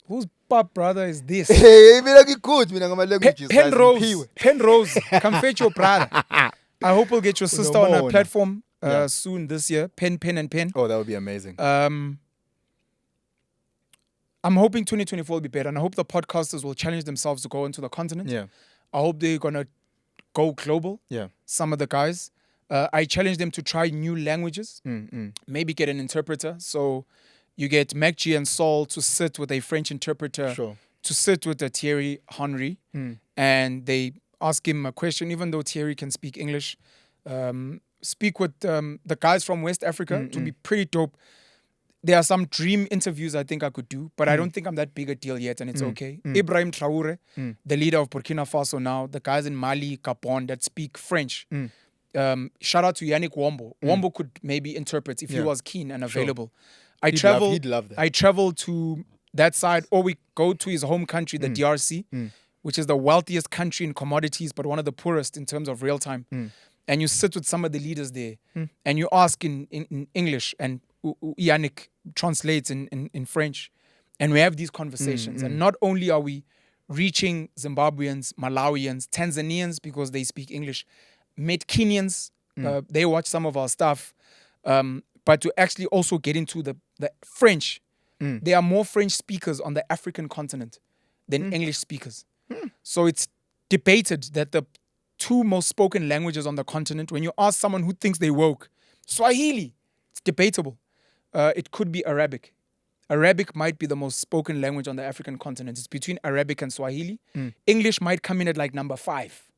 Whose pop brother is this? Hey, mina ngikude mina ngama languages. Penrose, come fetch your brother. I hope we'll get your sister on a platform soon this year. Pen. Oh, that would be amazing. I'm hoping 2024 will be better, and I hope the podcasters will challenge themselves to go into the continent. Yeah. I hope they're gonna go global. Yeah. Some of the guys. I challenge them to try new languages. Maybe get an interpreter. So you get MacG and Saul to sit with a French interpreter, to sit with a Thierry Henry, and they ask him a question, even though Thierry can speak English. Speak with the guys from West Africa. It would be pretty dope. There are some dream interviews I think I could do, but I don't think I'm that big a deal yet, and it's okay. Ibrahim Traore, the leader of Burkina Faso now, the guys in Mali, Gabon that speak French. Shout out to Yannick Wombo. Wombo could maybe interpret if he was keen and available. He'd love that. I travel to that side, or we go to his home country, the DRC, which is the wealthiest country in commodities, but one of the poorest in terms of real time. And you sit with some of the leaders there, and you ask in English, and Yannick translates in French, and we have these conversations. And not only are we reaching Zimbabweans, Malawians, Tanzanians because they speak English, met Kenyans, they watch some of our stuff, but to actually also get into the French. There are more French speakers on the African continent than English speakers. So it's debated that the two most spoken languages on the continent, when you ask someone who thinks they woke, Swahili, it's debatable. It could be Arabic. Arabic might be the most spoken language on the African continent. It's between Arabic and Swahili. English might come in at like number 5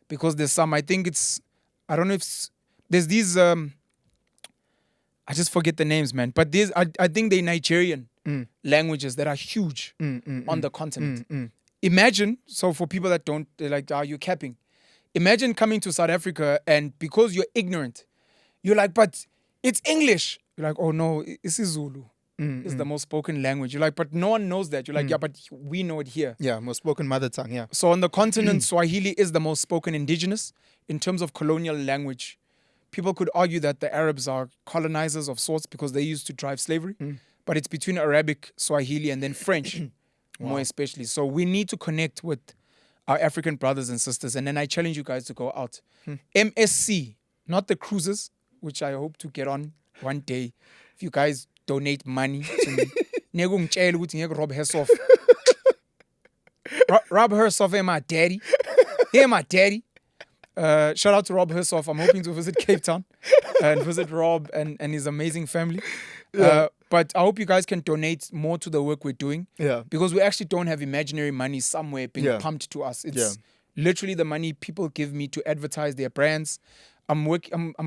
because there's some, I think it's, I don't know if there's these, I just forget the names, man. But there's, I think they're Nigerian languages that are huge on the continent. Imagine, so for people that don't, they're like, you're capping. Imagine coming to South Africa and because you're ignorant, you're like, but it's English. You're like, oh no, it's Zulu. It's the most spoken language. You're like, but no one knows that. You're like, yeah, but we know it here. Yeah, most spoken mother tongue, yeah. So on the continent, Swahili is the most spoken indigenous in terms of colonial language. people could argue that the Arabs are colonizers of sorts because they used to drive slavery, but it's between Arabic, Swahili, and then French, more especially. So we need to connect with our African brothers and sisters. And then I challenge you guys to go out. MSC, not the cruises, which I hope to get on one day. If you guys donate money to me, ngeke ukuthi ngeke rob Hersoff. Rob Hersoff and my daddy. Hey, my daddy. Shout out to Rob Hersoff. I'm hoping to visit Cape Town and visit Rob and his amazing family. But I hope you guys can donate more to the work we're doing. Yeah. Because we actually don't have imaginary money somewhere being pumped to us. It's literally the money people give me to advertise their brands. I'm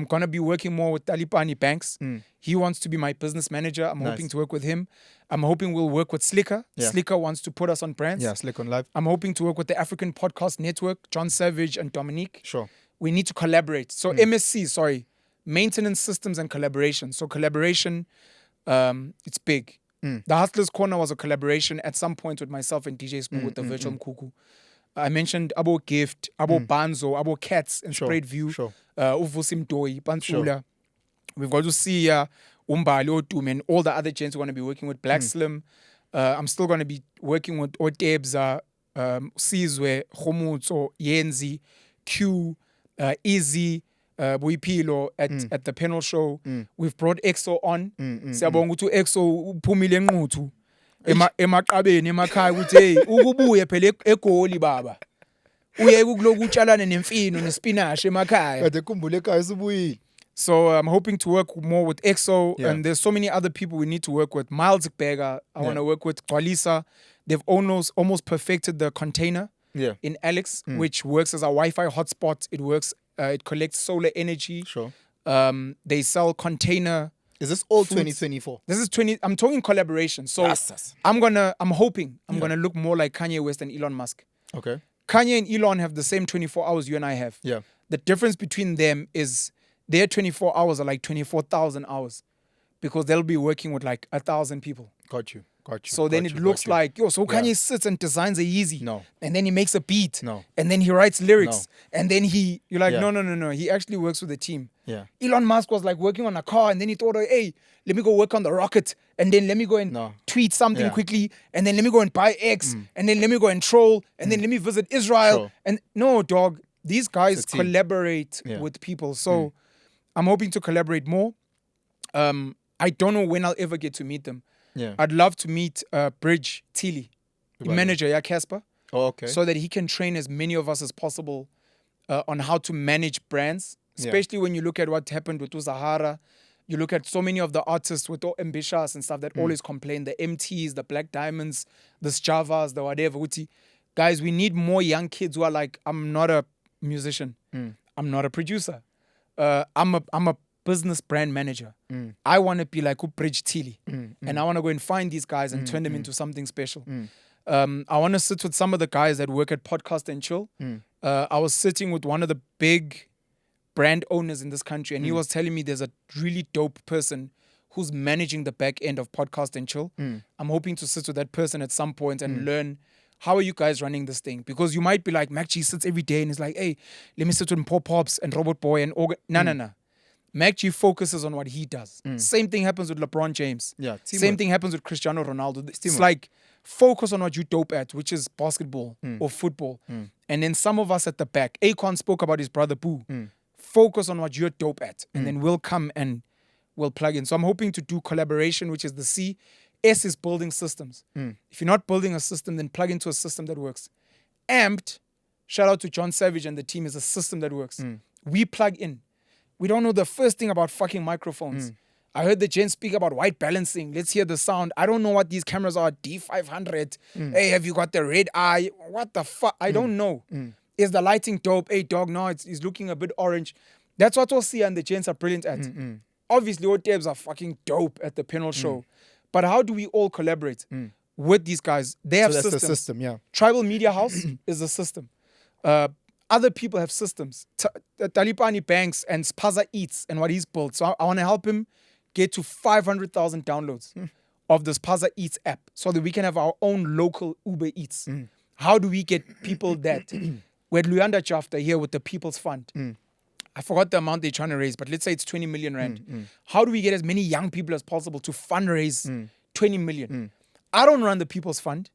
gonna be working more with Talipani Banks. He wants to be my business manager. I'm hoping to work with him. I'm hoping we'll work with Slicker. Yeah. Slicker wants to put us on brands. Yeah, Slick on Live. I'm hoping to work with the African Podcast Network, John Savage and Dominique. Sure. We need to collaborate. So MSC, maintenance systems and collaboration. So collaboration, it's big. The Hustlers Corner was a collaboration at some point with myself and DJ Smooth with the Virtual Mkuku. I mentioned Abo Gift, Abo Banzo, Abo Cats and Sprayed View, Uvusim Doi, Pansula. We've got to see Umbali, Otum, and all the other gents we're going to be working with. Black Slim. I'm still going to be working with Otebza, Sizwe, Khomutso, Yenzi, Q, Easy, Boipilo at the panel show. We've brought EXO on. Siyabonga ukuthi EXO uphumile enquthu emaqabeni emakhaya ukuthi hey ukubuye phela eGoli baba. Uye ukuloku utshalane nemfino nespinach emakhaya. Kade khumbule ekhaya usubuyile. So I'm hoping to work more with EXO, and there's so many other people we need to work with. Miles Berger, I want to work with Gwalisa. They've almost perfected the container in Alex, which works as a Wi-Fi hotspot. It works. It collects solar energy. Sure. They sell container. Is this all 2024? This is 20. I'm talking collaboration. So Yes. I'm hoping I'm gonna look more like Kanye West and Elon Musk. Okay. Kanye and Elon have the same 24 hours you and I have. Yeah. The difference between them is their 24 hours are like 24,000 hours because they'll be working with like 1,000 people. Got you. So then it looks like, so Kanye sits and designs a Yeezy. No. And then he makes a beat. No. And then he writes lyrics. No. And then you're like, Yeah. no. He actually works with the team. Yeah. Elon Musk was like working on a car and then he thought, hey, let me go work on the rocket. And then let me go and tweet something quickly. And then let me go and buy X. And then let me go and troll. And then let me visit Israel. Sure. And no, dog, these guys It's a team. collaborate with people. So I'm hoping to collaborate more. I don't know when I'll ever get to meet them. Yeah. I'd love to meet Bridge Tilly, the manager, Casper, Oh, okay. so that he can train as many of us as possible on how to manage brands, especially when you look at what happened with Uzahara. You look at so many of the artists with all ambitious and stuff that always complain, the MTs, the Black Diamonds, the Sjavas, the whatever. Guys, we need more young kids who are like, I'm not a musician. I'm not a producer. I'm a business brand manager. I want to be like Bridge Tilly. And I want to go and find these guys and turn them into something special. I want to sit with some of the guys that work at Podcast and Chill. I was sitting with one of the big brand owners in this country, and he was telling me there's a really dope person who's managing the back end of Podcast and Chill. I'm hoping to sit with that person at some point and learn, how are you guys running this thing? Because you might be like, Mac G sits every day and is like, hey, let me sit with Pop Pops and Robot Boy and No. Mac G focuses on what he does. Same thing happens with LeBron James. Yeah, Same teamwork. thing happens with Cristiano Ronaldo. It's like, focus on what you're dope at, which is basketball or football. And then some of us at the back, Akon spoke about his brother Boo. Focus on what you're dope at. And then we'll come and we'll plug in. So I'm hoping to do collaboration, which is the C. S is building systems. If you're not building a system, then plug into a system that works. Amped, shout out to John Savage and the team, is a system that works. We plug in. We don't know the first thing about fucking microphones. I heard the gent speak about white balancing. Let's hear the sound. I don't know what these cameras are. D500. Hey, have you got the red eye? What the fuck? I don't know. Is the lighting dope? Hey, dog, no, it's looking a bit orange. That's what Osia and the gents are brilliant at. Obviously, Otebs are fucking dope at the panel show. But how do we all collaborate with these guys? They have So that's systems. the system, yeah. Tribal Media House is a system. Other people have systems. Talipani Banks and Spaza Eats and what he's built. So I want to help him get to 500,000 downloads of the Spaza Eats app so that we can have our own local Uber Eats. How do we get people that? We had Luyanda Jafta here with the People's Fund. I forgot the amount they're trying to raise, but let's say it's 20 million rand. How do we get as many young people as possible to fundraise 20 million? I don't run the People's Fund.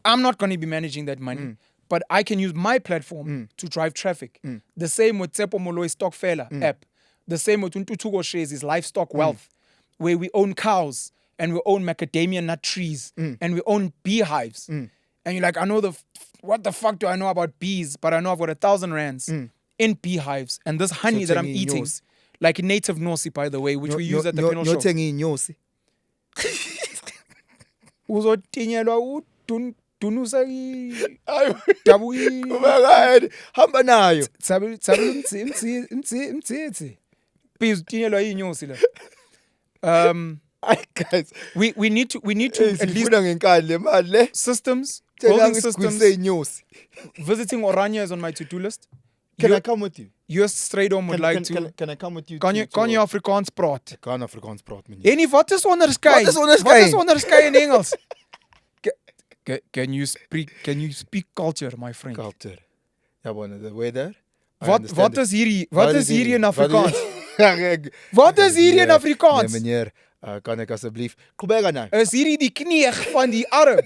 I'm not going to be managing that money, but I can use my platform to drive traffic. The same with Tsepo Moloi Stockfella app. The same with Untutugo Shares is livestock wealth, where we own cows and we own macadamia nut trees and we own beehives. And you're like, I know what the fuck do I know about bees? But I know I've got 1,000 rands in beehives. And this honey that I'm eating, like native Nosi, by the way, which we use at the panel show. Yothenga inyosi. Uzotinyelwa udunusa dabu Hamba nayo. imtsitsi. Please tinyelwa inyosi la. Guys, We need to at least ngenkani le mali le. systems, Tell building us systems. inyosi. Visiting Orania is on my to-do list. Can I come with you? US Strydom would like to. Can I come with you? Kan jy Afrikaans praat? Ek kan Afrikaans praat met En wat is onderskei? Wat is onderskei? Wat is onderskei in Engels? Can you speak culture, my friend? Culture. Ja, bonne, the weather. Wat is hierdie in Afrikaans? Afrikaans? Wat is hierdie in Afrikaans? Nee, meneer, kan ek asseblief Qhubeka nou? Is hierdie die kneeg van die arm?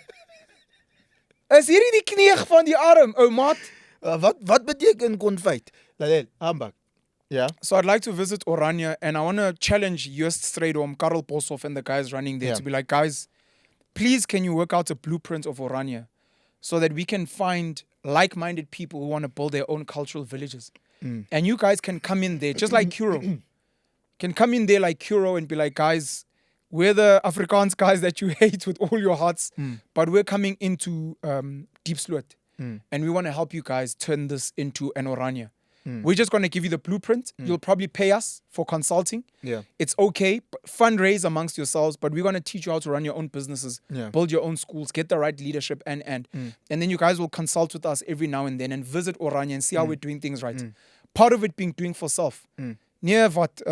Is hierdie die kneeg van die arm, ou maat? Wat beteken konfyt? Lalel, hambak. Yeah. So I'd like to visit Orania and I want to challenge US Strydom, Karel Boshoff and the guys running there to be like, guys, please can you work out a blueprint of Orania so that we can find like-minded people who want to build their own cultural villages. And you guys can come in there, just like Kuro. Can come in there like Kuro and be like, guys, we're the Afrikaans guys that you hate with all your hearts, but we're coming into Deep Sloot. And we want to help you guys turn this into an Orania. We're just going to give you the blueprint. You'll probably pay us for consulting. Yeah. It's okay. Fundraise amongst yourselves, but we're going to teach you how to run your own businesses, build your own schools, get the right leadership, and then you guys will consult with us every now and then and visit Orania and see how we're doing things right. Part of it being doing for self. Near what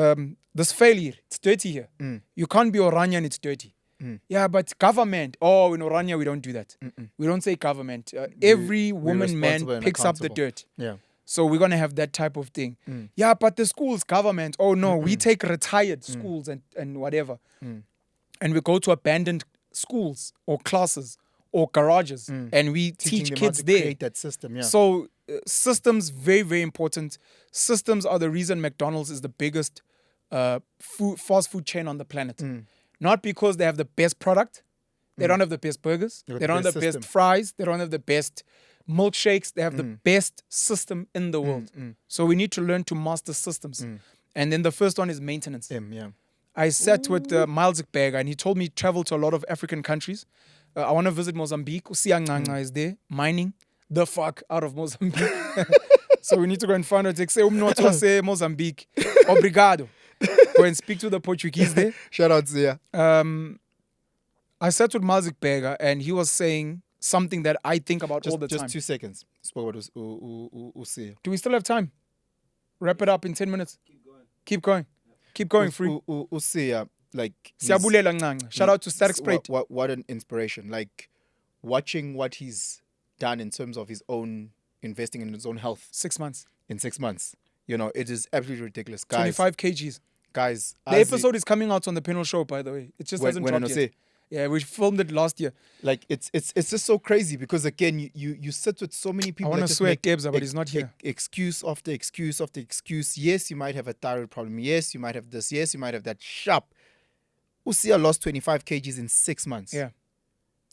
this failure, it's dirty here. You can't be Orania and it's dirty. Yeah, but government. Oh, in Orania we don't do that. We don't say government. Every woman, man picks up the dirt. Yeah. So we're going to have that type of thing. Yeah, but the schools, government. Oh, no, we take retired schools and whatever. And we go to abandoned schools or classes or garages and we teach kids there. Create that system, yeah. So systems, very, very important. Systems are the reason McDonald's is the biggest fast food chain on the planet. Not because they have the best product. They don't have the best burgers. They don't have the best fries. They don't have the best milkshakes. They have the best system in the world. So we need to learn to master systems. And then the first one is maintenance. Yeah. I sat with Miles Berger and he told me travel to a lot of African countries. I want to visit Mozambique. Usianganga is there, mining the fuck out of Mozambique. So we need to go and find out. Say Mozambique. Obrigado. Go and speak to the Portuguese there. Shout out Zia. I sat with Miles Berger and he was saying something that I think about all the time. Just 2 seconds. Spoke about Usia. Do we still have time? Wrap it up in 10 minutes. Keep going. Keep going, free. Usia, like... Siyabulela Ncanga. Shout out to Static Sprite. What an inspiration. Like, watching what he's done in terms of his own, investing in his own health. 6 months. In 6 months. You know, it is absolutely ridiculous. Guys, 25 kgs. Guys. The episode is coming out on the panel show, by the way. It just hasn't dropped yet. Yeah, we filmed it last year. Like, it's just so crazy because, again, you sit with so many people. I want to swear Debs, but he's not here. Excuse after excuse after excuse. Yes, you might have a thyroid problem. Yes, you might have this. Yes, you might have that. Sharp. Usia lost 25 kgs in 6 months. Yeah.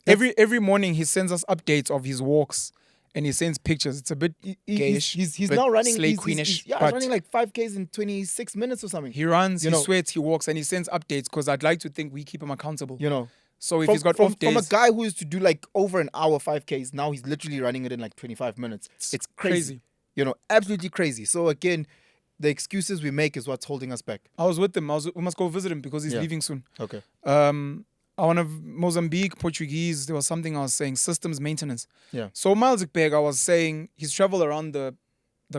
Every morning he sends us updates of his walks and he sends pictures. It's a bit gayish. He's now running. Slay he's queenish. He's running like 5Ks in 26 minutes or something. He runs, he sweats, he walks, and he sends updates because I'd like to think we keep him accountable. You know. So if he's got off days... From a guy who used to do like over an hour 5Ks, now he's literally running it in like 25 minutes. It's crazy. You know, absolutely crazy. So again, the excuses we make is what's holding us back. I was with him. We must go visit him because he's leaving soon. Okay. I want to Mozambique, Portuguese. There was something I was saying, systems maintenance. Yeah. So Miles Berger was saying he's traveled around the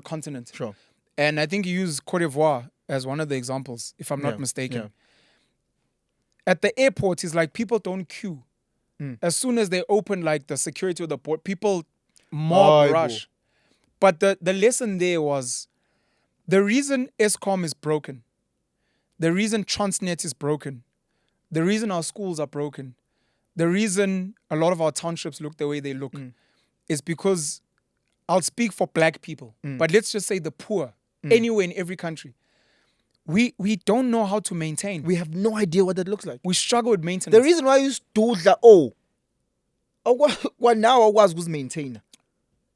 continent. Sure. And I think he used Cote d'Ivoire as one of the examples, if I'm not mistaken. Yeah. At the airport, he's like, people don't queue. As soon as they open like the security of the port, people mob rush. But the lesson there was The reason Eskom is broken, the reason Transnet is broken, the reason our schools are broken, the reason a lot of our townships look the way they look is because I'll speak for black people, but let's just say the poor, anywhere in every country. We don't know how to maintain. We have no idea what that looks like. We struggle with maintenance. The reason why you stood like, what now I was maintainer.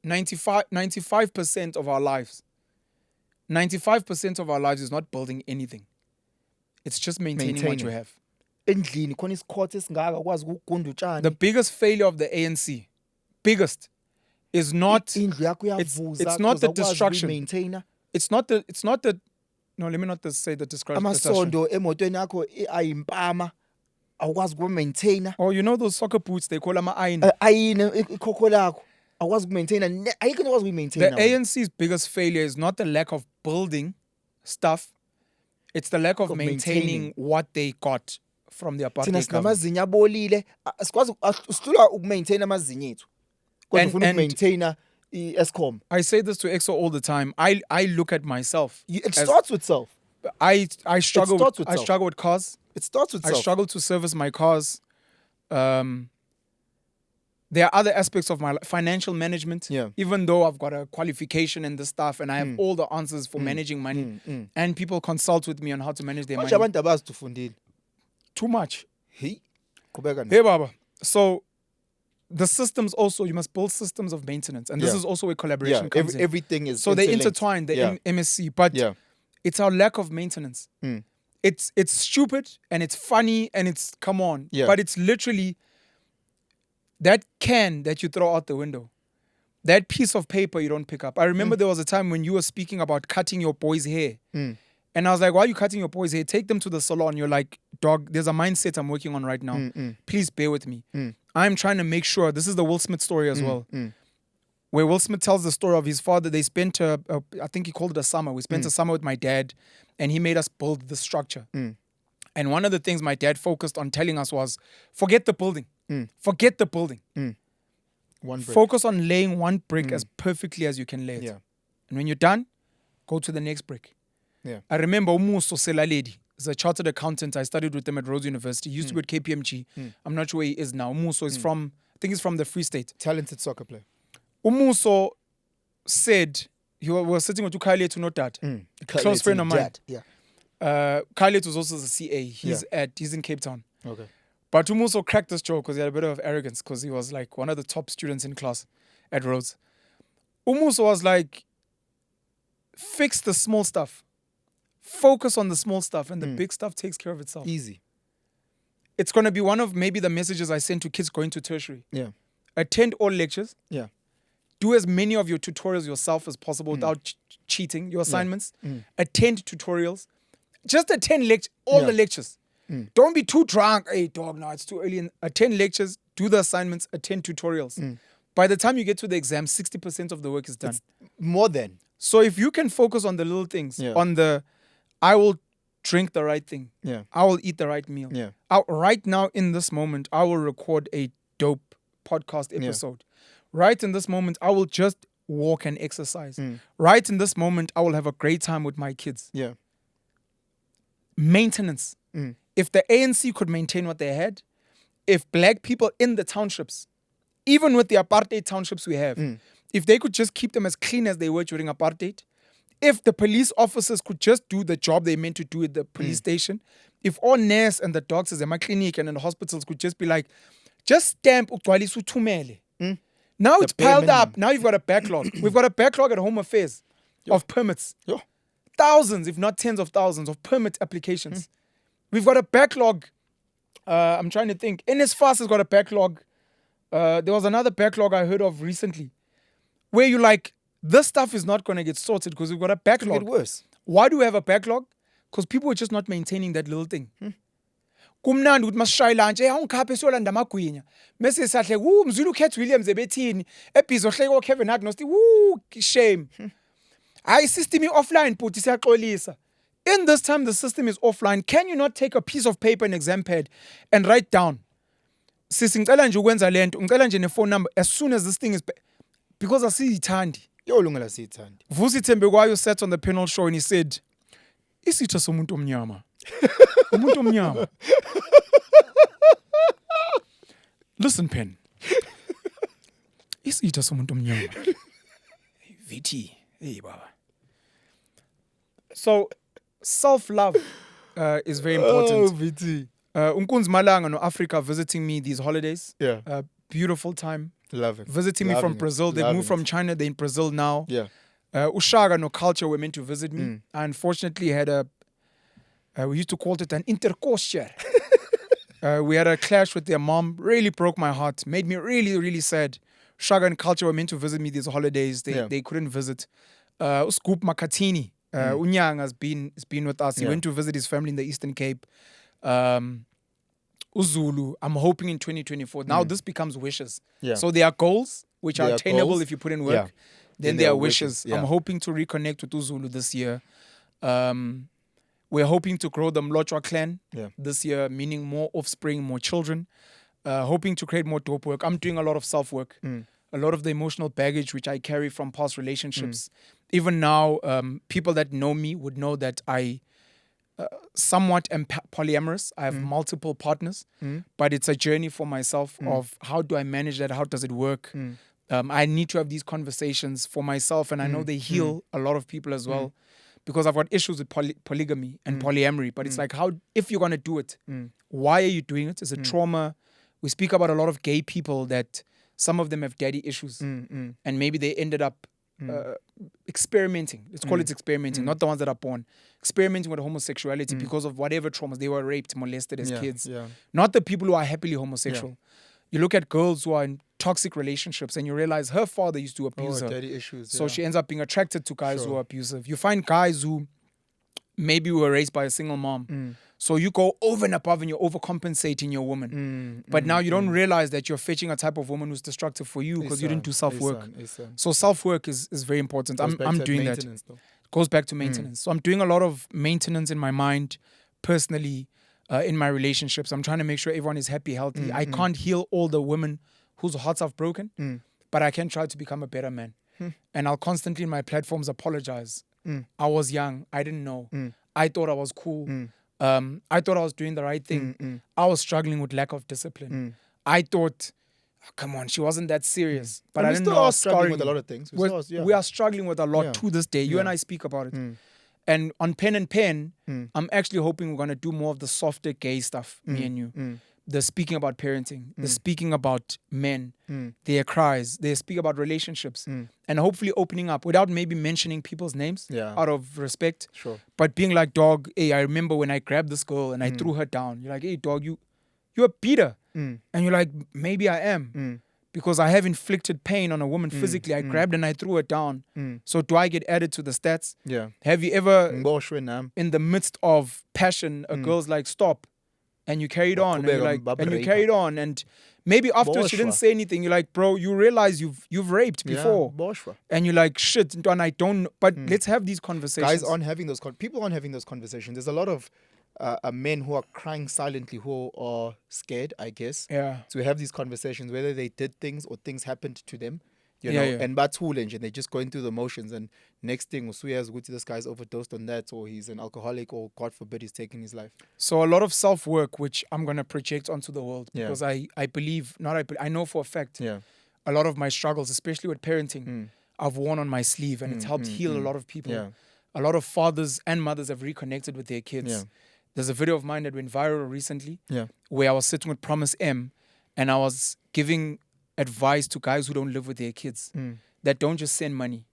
95% of our lives, 95% of our lives is not building anything. It's just maintaining what you have. Endlini khona isikhothi esingaka ukwazi ukugunda utshani. The biggest failure of the ANC, biggest, is not Indlu yakho iyavuza it's not the because awukwazi destruction. ukuyi-maintainer. it's not the no, let me not just say the destruction. Amasondo emotweni yakho ayimpama awukwazi ukuyi-maintainer. Or you know those soccer boots they call them iron. Ayine ikhokho lakho awukwazi ukuyi-maintainer. Ayikho into okwazi The ukuyi-maintainer. ANC's biggest failure is not the lack of building stuff, it's the lack of maintaining what they got from the Thina apartheid government. sinamazinyo abolile sikwazi sihlula ukumaintaina amazinyo ethu. Kodwa ufuna And- ukumaintaina i-Eskom. I say this to EXO all the time. I look at myself. It as- starts with self. I struggle starts with, with I self. struggle with cars. It starts with I self. struggle to service my cars. There are other aspects of my financial management. Yeah. Even though I've got a qualification in this stuff and I have all the answers for managing money, and people consult with me on how to manage their Manje money. abantu abazi tufundile. Too much. Hey, qhubeka Hey, Baba. So the systems also, you must build systems of maintenance. And this Yeah. is also where collaboration yeah, comes in. everything is So they interlinked. intertwine the Yeah. MSC, but Yeah. it's our lack of maintenance. It's stupid and it's funny and it's come on. Yeah. But it's literally that can that you throw out the window. That piece of paper you don't pick up. I remember there was a time when you were speaking about cutting your boy's hair. And I was like, why are you cutting your boy's hair? Take them to the salon. You're like, dog, there's a mindset I'm working on right now. Please bear with me. I'm trying to make sure. This is the Will Smith story as well. Where Will Smith tells the story of his father. They spent, I think he called it a summer. We spent a summer with my dad and he made us build the structure. And one of the things my dad focused on telling us was, forget the building. Forget the building. One brick. Focus on laying one brick as perfectly as you can lay it. Yeah. And when you're done, go to the next brick. Yeah. I remember Umuso Selaledi is a chartered accountant. I studied with him at Rhodes University. He used to be at KPMG. I'm not sure where he is now. Umuso is from, I think he's from the Free State. Talented soccer player. Umuso said, he was sitting with Khayellethu Nodad, a close friend of mine. Yeah. Khayellethu was also the CA. He's in Cape Town. Okay. But Umuso cracked this joke because he had a bit of arrogance because he was like one of the top students in class at Rhodes. Umuso was like, fix the small stuff. Focus on the small stuff and the big stuff takes care of itself. Easy. It's going to be one of maybe the messages I send to kids going to tertiary. Yeah. Attend all lectures. Yeah. Do as many of your tutorials yourself as possible without cheating your assignments. Attend tutorials. Just attend all the lectures. Don't be too drunk. Hey, dog, no, it's too early. Attend lectures, do the assignments, attend tutorials. By the time you get to the exam, 60% of the work is done. More than. So if you can focus on the little things, Yeah. on the, I will drink the right thing. Yeah. I will eat the right meal. Yeah. Right now, in this moment, I will record a dope podcast episode. Right in this moment, I will just walk and exercise. Right in this moment, I will have a great time with my kids. Yeah. Maintenance. If the ANC could maintain what they had, if black people in the townships, even with the apartheid townships we have, if they could just keep them as clean as they were during apartheid, if the police officers could just do the job they meant to do at the police station, if all nurses and the doctors and my clinic and in the hospitals could just be like, just stamp ugcwalisa uthumele. Now it's bare piled up. minimum. Now you've got a backlog. We've got a backlog at Home Affairs of permits. Yeah. Thousands, if not tens of thousands of permit applications. We've got a backlog. I'm trying to think. NSFAS has got a backlog. There was another backlog I heard of recently where you're like, this stuff is not going to get sorted because we've got a It backlog. get worse. Why do we have a backlog? Because people are just not maintaining that little thing. Kumnandi ukuthi masishaye lunch awungikhaphe siyolanda amagwinya mase sahle mzulu Cat Williams ebethini ebhizo hleko Kevin Agnostic shame. Hayi system offline but siyaxolisa. In this time the system is offline, can you not take a piece of paper and exam pad and write down, sisi ngicela nje ukwenza lento, ngicela nje ne phone number as soon as this thing is because asiyithandi. Yolungela siyithandi. Vusi Thembekwayo sat on the panel show and he said, "Isitha somuntu omnyama." Umuntu omnyama. Listen, Pen. Isitha somuntu omnyama. VT. Hey, baba. So, self-love is very important. Oh, VT. Unkunzi Malanga no Africa visiting me these holidays. Yeah. Beautiful time. Love it. Visiting me from Loving it. Brazil. They Loving moved from it. China. They're in Brazil now. Yeah. Ushaga no Culture were meant to visit me. I unfortunately had we used to call it an intercourse. We had a clash with their mom. Really broke my heart. Made me really, really sad. Shaga and Culture were meant to visit me these holidays. They couldn't visit. Scoop Makatini. Unyang has been with us. He went to visit his family in the Eastern Cape. Uzulu, I'm hoping in 2024. Now this becomes wishes. Yeah. So there are goals which are There are attainable goals. if you put in work. Yeah. Then Then there there are are wishes. wishes. Yeah. I'm hoping to reconnect with Uzulu this year. We're hoping to grow the Mlotshwa clan this year, meaning more offspring, more children. Hoping to create more dope work. I'm doing a lot of self-work. A lot of the emotional baggage which I carry from past relationships. Even now, people that know me would know that I somewhat am polyamorous. I have multiple partners, but it's a journey for myself of how do I manage that? How does it work? I need to have these conversations for myself, and I know they heal a lot of people as well, because I've got issues with polygamy and polyamory. But it's like, how if you're gonna do it, why are you doing it? It's a trauma. We speak about a lot of gay people that some of them have daddy issues, and maybe they ended up experimenting. Let's call it experimenting, not the ones that are born. Experimenting with homosexuality because of whatever traumas. They were raped, molested as kids. Yeah. Not the people who are happily homosexual. You look at girls who are in toxic relationships and you realize her father used to abuse her. Daddy issues. So she ends up being attracted to guys who are abusive. You find guys who maybe were raised by a single mom. So you go over and above and you're overcompensating your woman. But now you don't realize that you're fetching a type of woman who's destructive for you because you didn't do self-work. So self-work is very important. I'm doing that. Goes back to maintenance. So I'm doing a lot of maintenance in my mind, personally, in my relationships. I'm trying to make sure everyone is happy, healthy. I can't heal all the women whose hearts I've broken, but I can try to become a better man. And I'll constantly in my platforms apologize. I was young. I didn't know. I thought I was cool. I thought I was doing the right thing. I was struggling with lack of discipline. I thought, oh, come on, she wasn't that serious. But And I we didn't still know I are was struggling scarring with a you. lot of things. We are struggling with a lot Yeah. to this day. You and I speak about it. And on Pen and Pen, I'm actually hoping we're going to do more of the softer gay stuff, me and you. The speaking about parenting, the speaking about men, their cries, they speak about relationships, and hopefully opening up without maybe mentioning people's names out of respect. Sure. But being like, dog, hey, I remember when I grabbed this girl and I threw her down. You're like, hey, dog, you're a beater. And you're like, maybe I am. Because I have inflicted pain on a woman physically. I grabbed and I threw her down. So do I get added to the stats? Yeah. Have you ever, Ngoshwe nam. in the midst of passion, a girl's like, stop. And you carried on. And, you're like, and you carried on. And maybe after she didn't say anything, you're like, bro, you realize you've raped before. Yeah, Boshwa. And you're like, shit, and I don't, but let's have these conversations. Guys aren't having those people aren't having those conversations. There's a lot of men who are crying silently, who are scared, I guess, to have these conversations, whether they did things or things happened to them. You know, and and they're just going through the motions, and next thing Usuya go to this guy's overdosed on that, or he's an alcoholic, or God forbid he's taking his life. So a lot of self-work which I'm gonna project onto the world, because I believe, I know for a fact, a lot of my struggles, especially with parenting, I've worn on my sleeve, and it's helped heal a lot of people. A lot of fathers and mothers have reconnected with their kids. There's a video of mine that went viral recently where I was sitting with Promise M, and I was giving advice to guys who don't live with their kids, that don't just send money.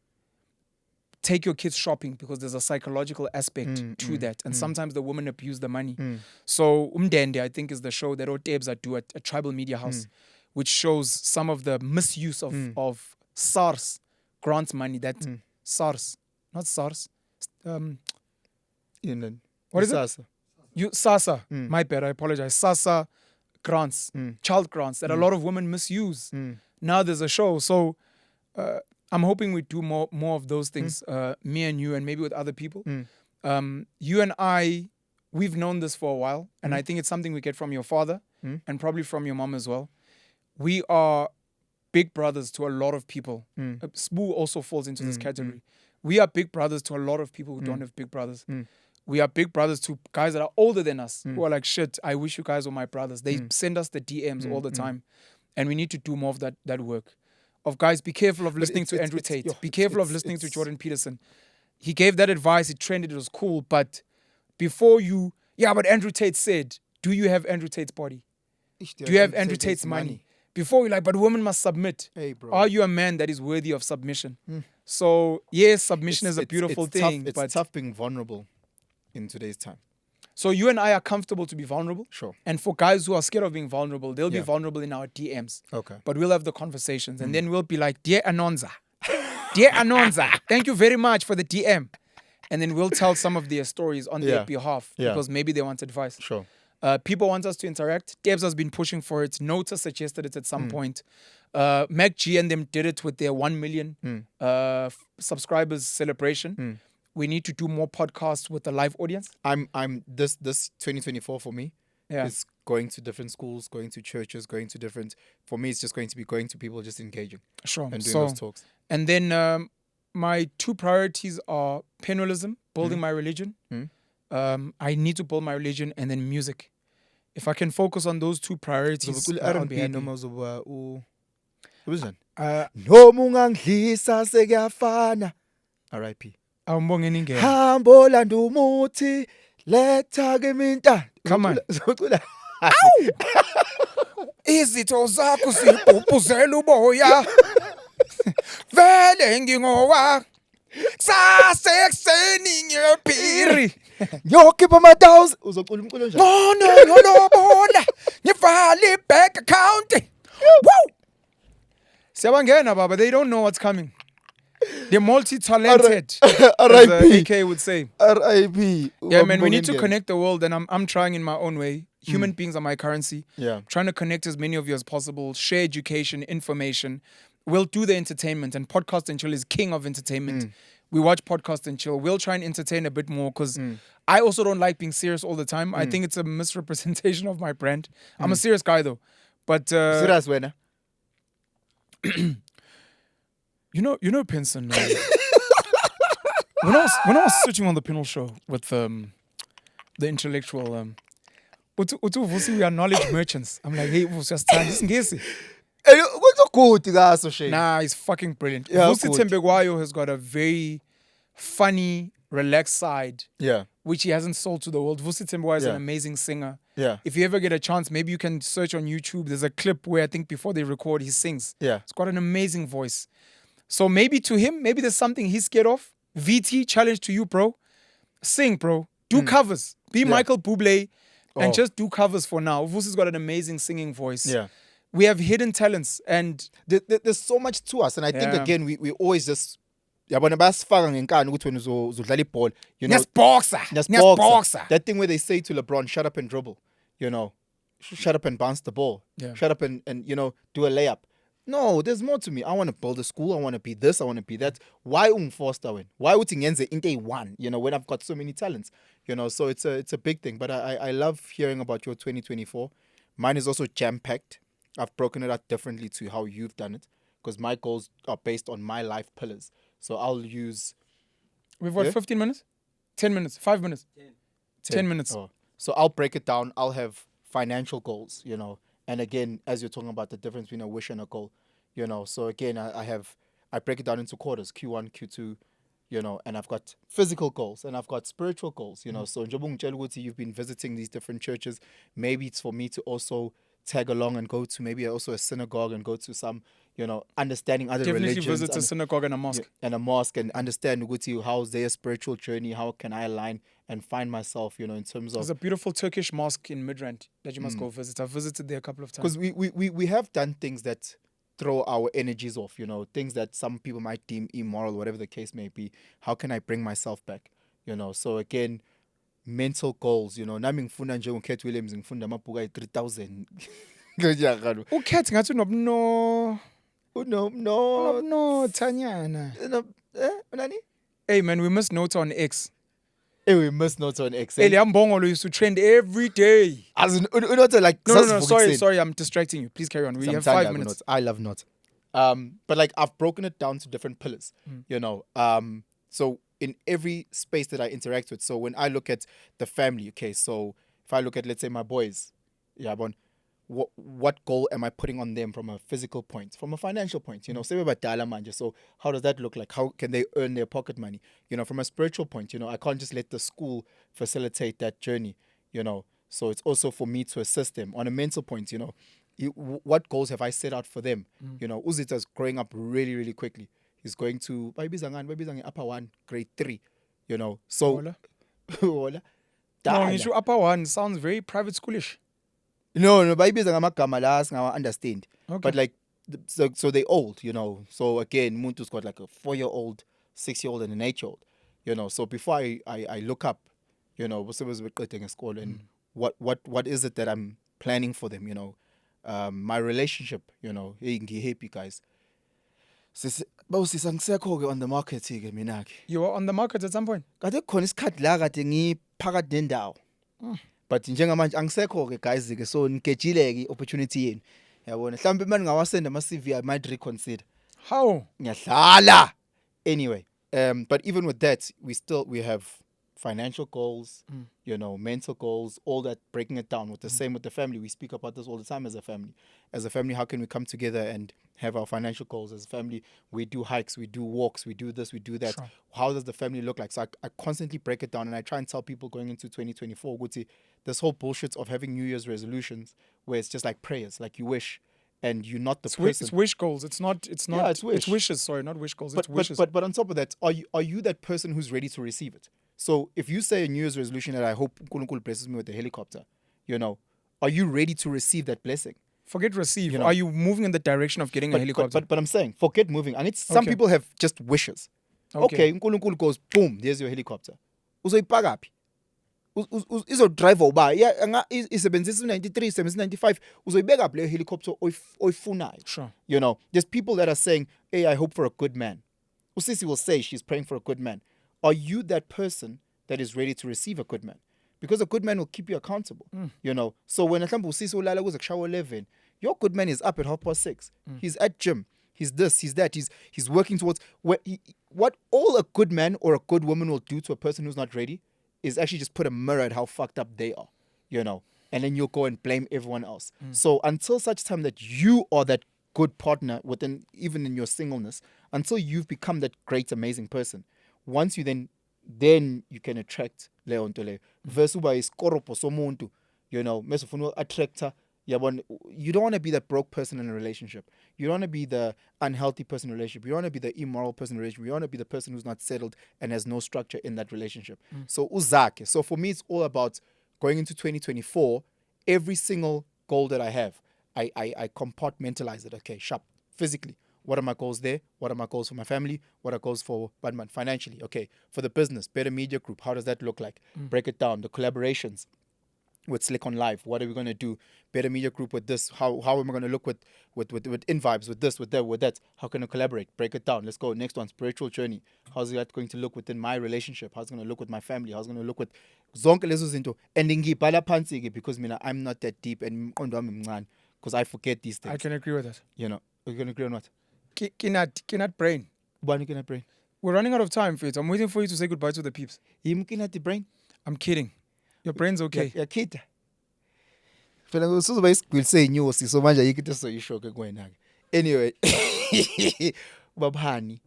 Take your kids shopping, because there's a psychological aspect to that. And sometimes the women abuse the money. So Umdende, I think, is the show that Otebs do at a tribal media house, which shows some of the misuse of SARS grants money that SARS, not SARS. What is it? SASA. My bad, I apologize. SASA grants, child grants that a lot of women misuse. Now there's a show. So I'm hoping we do more of those things, me and you, and maybe with other people. You and I, we've known this for a while, and I think it's something we get from your father and probably from your mom as well. We are big brothers to a lot of people. Spoo also falls into this category. We are big brothers to a lot of people who don't have big brothers. We are big brothers to guys that are older than us who are like, shit, I wish you guys were my brothers. They send us the DMs all the time. And we need to do more of that work. Of guys, be careful of listening to Andrew Tate. Be careful of listening to Jordan Peterson. He gave that advice. It trended. It was cool. But before you... Yeah, but Andrew Tate said, do you have Andrew Tate's body? Do you have Andrew Tate's money? Before you're like, but women must submit. Hey, bro. Are you a man that is worthy of submission? So, yes, submission is a beautiful thing. It's but tough being vulnerable in today's time. So you and I are comfortable to be vulnerable. Sure. And for guys who are scared of being vulnerable, they'll be Yeah. vulnerable in our DMs. Okay. But we'll have the conversations. And then we'll be like, Dear Anonza, Dear Anonza, thank you very much for the DM. And then we'll tell some of their stories on their Yeah. behalf Yeah. because maybe they want advice. Sure. People want us to interact. Debs has been pushing for it. Nota suggested it at some point. Mac G and them did it with their 1 million subscribers celebration. We need to do more podcasts with the live audience. I'm this 2024 for me Yeah. is going to different schools, going to churches, going to different. For me, it's just going to be going to people, just engaging Sure. and doing So, those talks. and then my two priorities are penalism, building my religion. I need to build my religion, and then music. If I can focus on those two priorities, I'll be happy. Noma ungangidlisa sekuyafana. R.I.P. Awumbongeni ngeke. Hambo landa umuthi letha kimi intando. Come on. Uzocula. Izitho zakho zibhubhuzela uboya. Vele ngingowa. Sasekuseni ngiyaphiri. Ngiyokhipha ama-1,000. Uzocula umculo njani? Ngono ngolobola. Ngivale i-bank account. Woo! Siyabangena baba, they don't know what's coming. They're multi-talented, as R.I.P. AK would say. R.I.P. Yeah, man, we need to connect the world, and I'm trying in my own way. Human beings are my currency. Yeah. Trying to connect as many of you as possible, share education, information. We'll do the entertainment, and Podcast and Chill is king of entertainment. We watch Podcast and Chill. We'll try and entertain a bit more because I also don't like being serious all the time. I think it's a misrepresentation of my brand. I'm a serious guy though. But Serious wena. you know Pinson. When I was searching on the Pinel show with the intellectual Utu Vusi, we are knowledge merchants. I'm like, hey, Vusi, isingesi. Hey, what's a good gaso Shane? Nah, he's fucking brilliant. Yeah, Vusi good. Tembegwayo has got a very funny, relaxed side, Yeah. which he hasn't sold to the world. Vusi Tembegwayo is Yeah. an amazing singer. Yeah. If you ever get a chance, maybe you can search on YouTube. There's a clip where I think before they record, he sings. Yeah. He's got an amazing voice. So maybe to him, maybe there's something he's scared of. VT, challenge to you, bro. Sing, bro. Do covers. Be Michael Bublé and Oh. just do covers for now. Vusi's got an amazing singing voice. Yeah. We have hidden talents and There's so much to us, and I think Yeah. again we always just yabona bayasifaka ngenkani ukuthi wena uzodlala ibhola, you know. Nyasboxer. Nyasboxer. That thing where they say to LeBron, shut up and dribble, you know. Shut up and bounce the ball. Yeah. Shut up and you know, do a layup. No, there's more to me. I want to build a school. I want to be this. I want to be that. Why unforced win? Why would ngenze into one? You know, when I've got so many talents. You know, so it's a big thing. But I love hearing about your 2024. Mine is also jam packed. I've broken it up differently to how you've done it because my goals are based on my life pillars. So I'll use We've got Yeah? 15 minutes? 10 minutes? 5 minutes? 10 minutes. Oh. So I'll break it down. I'll have financial goals, you know. And again, as you're talking about the difference between a wish and a goal, you know. So again, I break it down into quarters, Q1, Q2, you know, and I've got physical goals and I've got spiritual goals, you know. So njengoba ngitshela ukuthi you've been visiting these different churches, maybe it's for me to also tag along and go to maybe also a synagogue and go to some, you know, understanding other Definitely religions. visit a synagogue and a mosque. And a mosque and understand ukuthi how's their spiritual journey, how can I align and find myself, you know, in terms of There's a beautiful Turkish mosque in Midrand that you must go visit. I've visited there a couple of times. because we have done things that throw our energies off, you know, things that some people might deem immoral, whatever the case may be. How can I bring myself back, you know? So again, mental goals, you know. Nami ngifunda nje uKate Williams ngifunda amabhuku ayi-3,000. Ngiyakho. Ukhethi ngathi unobno No, Tanyana. Nani? Hey man, we must note on X. Hey, we must not on X. Eli Ambongolo used to trend every day. As in, not like No, sorry, I'm distracting you. Please carry on. We have 5 minutes. I love not. But like I've broken it down to different pillars, you know. So in every space that I interact with, so when I look at the family, okay, so if I look at, let's say, my boys, yeah, but what goal am I putting on them from a physical point, from a financial point, you know, say about dala manje, so how does that look like? How can they earn their pocket money? You know, from a spiritual point, you know, I can't just let the school facilitate that journey, you know, so it's also for me to assist them. On a mental point, you know, what goals have I set out for them? You know, Uzita's growing up really, really quickly. He's going to upper one, grade 3, you know, so Hola. Hola. No, Dala. ngisho upper one sounds very private schoolish. No, bayibiza ngamagama la singawa understand. Okay. But like, so they're old, you know. So again, Muntu's got like a 4-year-old, 6-year-old, and an 8-year-old, you know. So before I look up, you know, what's a school and what is it that I'm planning for them, you know, my relationship, you know, hey, happy guys. Bawusisa ngisekho ke on the market ke mina ke. You were on the market at some point. Kade khona isikhathi la kade ngiphakathi nendawo. But njengamanje angisekho ke guys ke, so ngigejile ke opportunity yenu. Yabona mhlawumbe manje ngawasenda ama CV I might reconsider. How? Ngiyadlala. Anyway, but even with that, we have financial goals, you know, mental goals, all that, breaking it down. With the same with the family, we speak about this all the time as a family. As a family, how can we come together and have our financial goals? As a family, we do hikes, we do walks, we do this, we do that. Sure. How does the family look like? So I constantly break it down, and I try and tell people going into 2024, Guti, this whole bullshit of having New Year's resolutions where it's just like prayers, like you wish, and you're not the It's person. wish goals. It's not. Yeah, it's wish. It's wishes. Sorry, not wish goals. It's But wishes. but on top of that, are you that person who's ready to receive it? So if you say a New Year's resolution that I hope Nkulunkulu blesses me with a helicopter, you know, are you ready to receive that blessing? Forget receive. You know. Are you moving in the direction of getting a helicopter? But I'm saying, forget moving. And it's some Okay. people have just wishes. Okay, Nkulunkulu goes, boom, there's your helicopter. Uzoyipaka phi? Izodrive uba isebenzisa 93 isebenzisa 95 uzoyibeka phi le helicopter oyifunayo. Sure. You know, there's people that are saying, hey, I hope for a good man. Usisi will say she's praying for a good man. Are you that person that is ready to receive a good man? Because a good man will keep you accountable. You know, so when Usisi ulala kuze kushawa 11, your good man is up at 6:30. He's at gym. He's this, he's that. He's working towards what all a good man or a good woman will do to a person who's not ready is actually just put a mirror at how fucked up they are, you know, and then you'll go and blame everyone else. So until such time that you are that good partner within, even in your singleness, until you've become that great, amazing person, once you then you can attract leyo nto leyo. Verse uba isikoropo somuntu, you know, mesofuna attractor. You don't want to be that broke person in a relationship. You don't want to be the unhealthy person in a relationship. You don't want to be the immoral person in a relationship. You want to be the person who's not settled and has no structure in that relationship. So uzake. So for me, it's all about going into 2024. Every single goal that I have, I compartmentalize it. Okay, sharp. Physically, what are my goals there? What are my goals for my family? What are goals for Batman? Financially, okay. For the business, Better Media Group, how does that look like? Break it down. The collaborations with Slick on Live, what are we going to do? Better Media Group with this, how am I going to look with InVibes, with this, with that, with that? How can I collaborate? Break it down. Let's go. Next one, spiritual journey. How's that going to look within my relationship? How's it going to look with my family? How's it going to look with zonke lezo zinto? And ngibhala phansi ke because mina I'm not that deep and because I forget these things. I can agree with that. You know, you can agree on what? Kinat brain. Ubani kinat brain? We're running out of time, Faith. I'm waiting for you to say goodbye to the peeps. Yim kinat the brain? I'm kidding. Your brain's okay. Yeah, kid. Phela usuzoba isigwili seyinyosi so manje ayikho into soyisho ke kuwena ke. Anyway, babhani.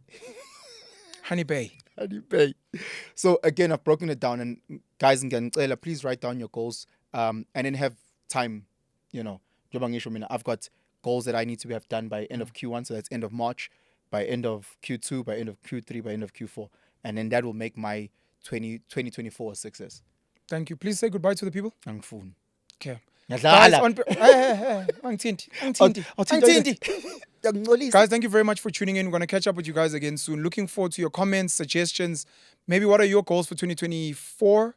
Honey Bay. Honey Bay. So again, I've broken it down, and guys, ngiyacela, please write down your goals, and then have time, you know. I've got goals that I need to have done by end of Q1, so that's end of March, by end of Q2, by end of Q3, by end of Q4, and then that will make my 2024 a success. Thank you. Please say goodbye to the people. Angifuni. Okay. Guys, Guys, Guys, thank you very much for tuning in. We're going to catch up with you guys again soon. Looking forward to your comments, suggestions. Maybe what are your goals for 2024?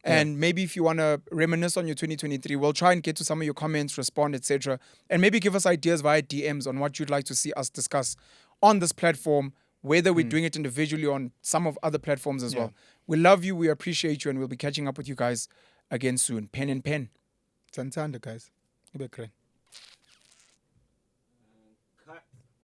And maybe if you want to reminisce on your 2023, we'll try and get to some of your comments, respond, etc. And maybe give us ideas via DMs on what you'd like to see us discuss on this platform, whether we're doing it individually on some of other platforms as well. We love you, we appreciate you, and we'll be catching up with you guys again soon. Pen and pen. Santanda, guys. Ibe great.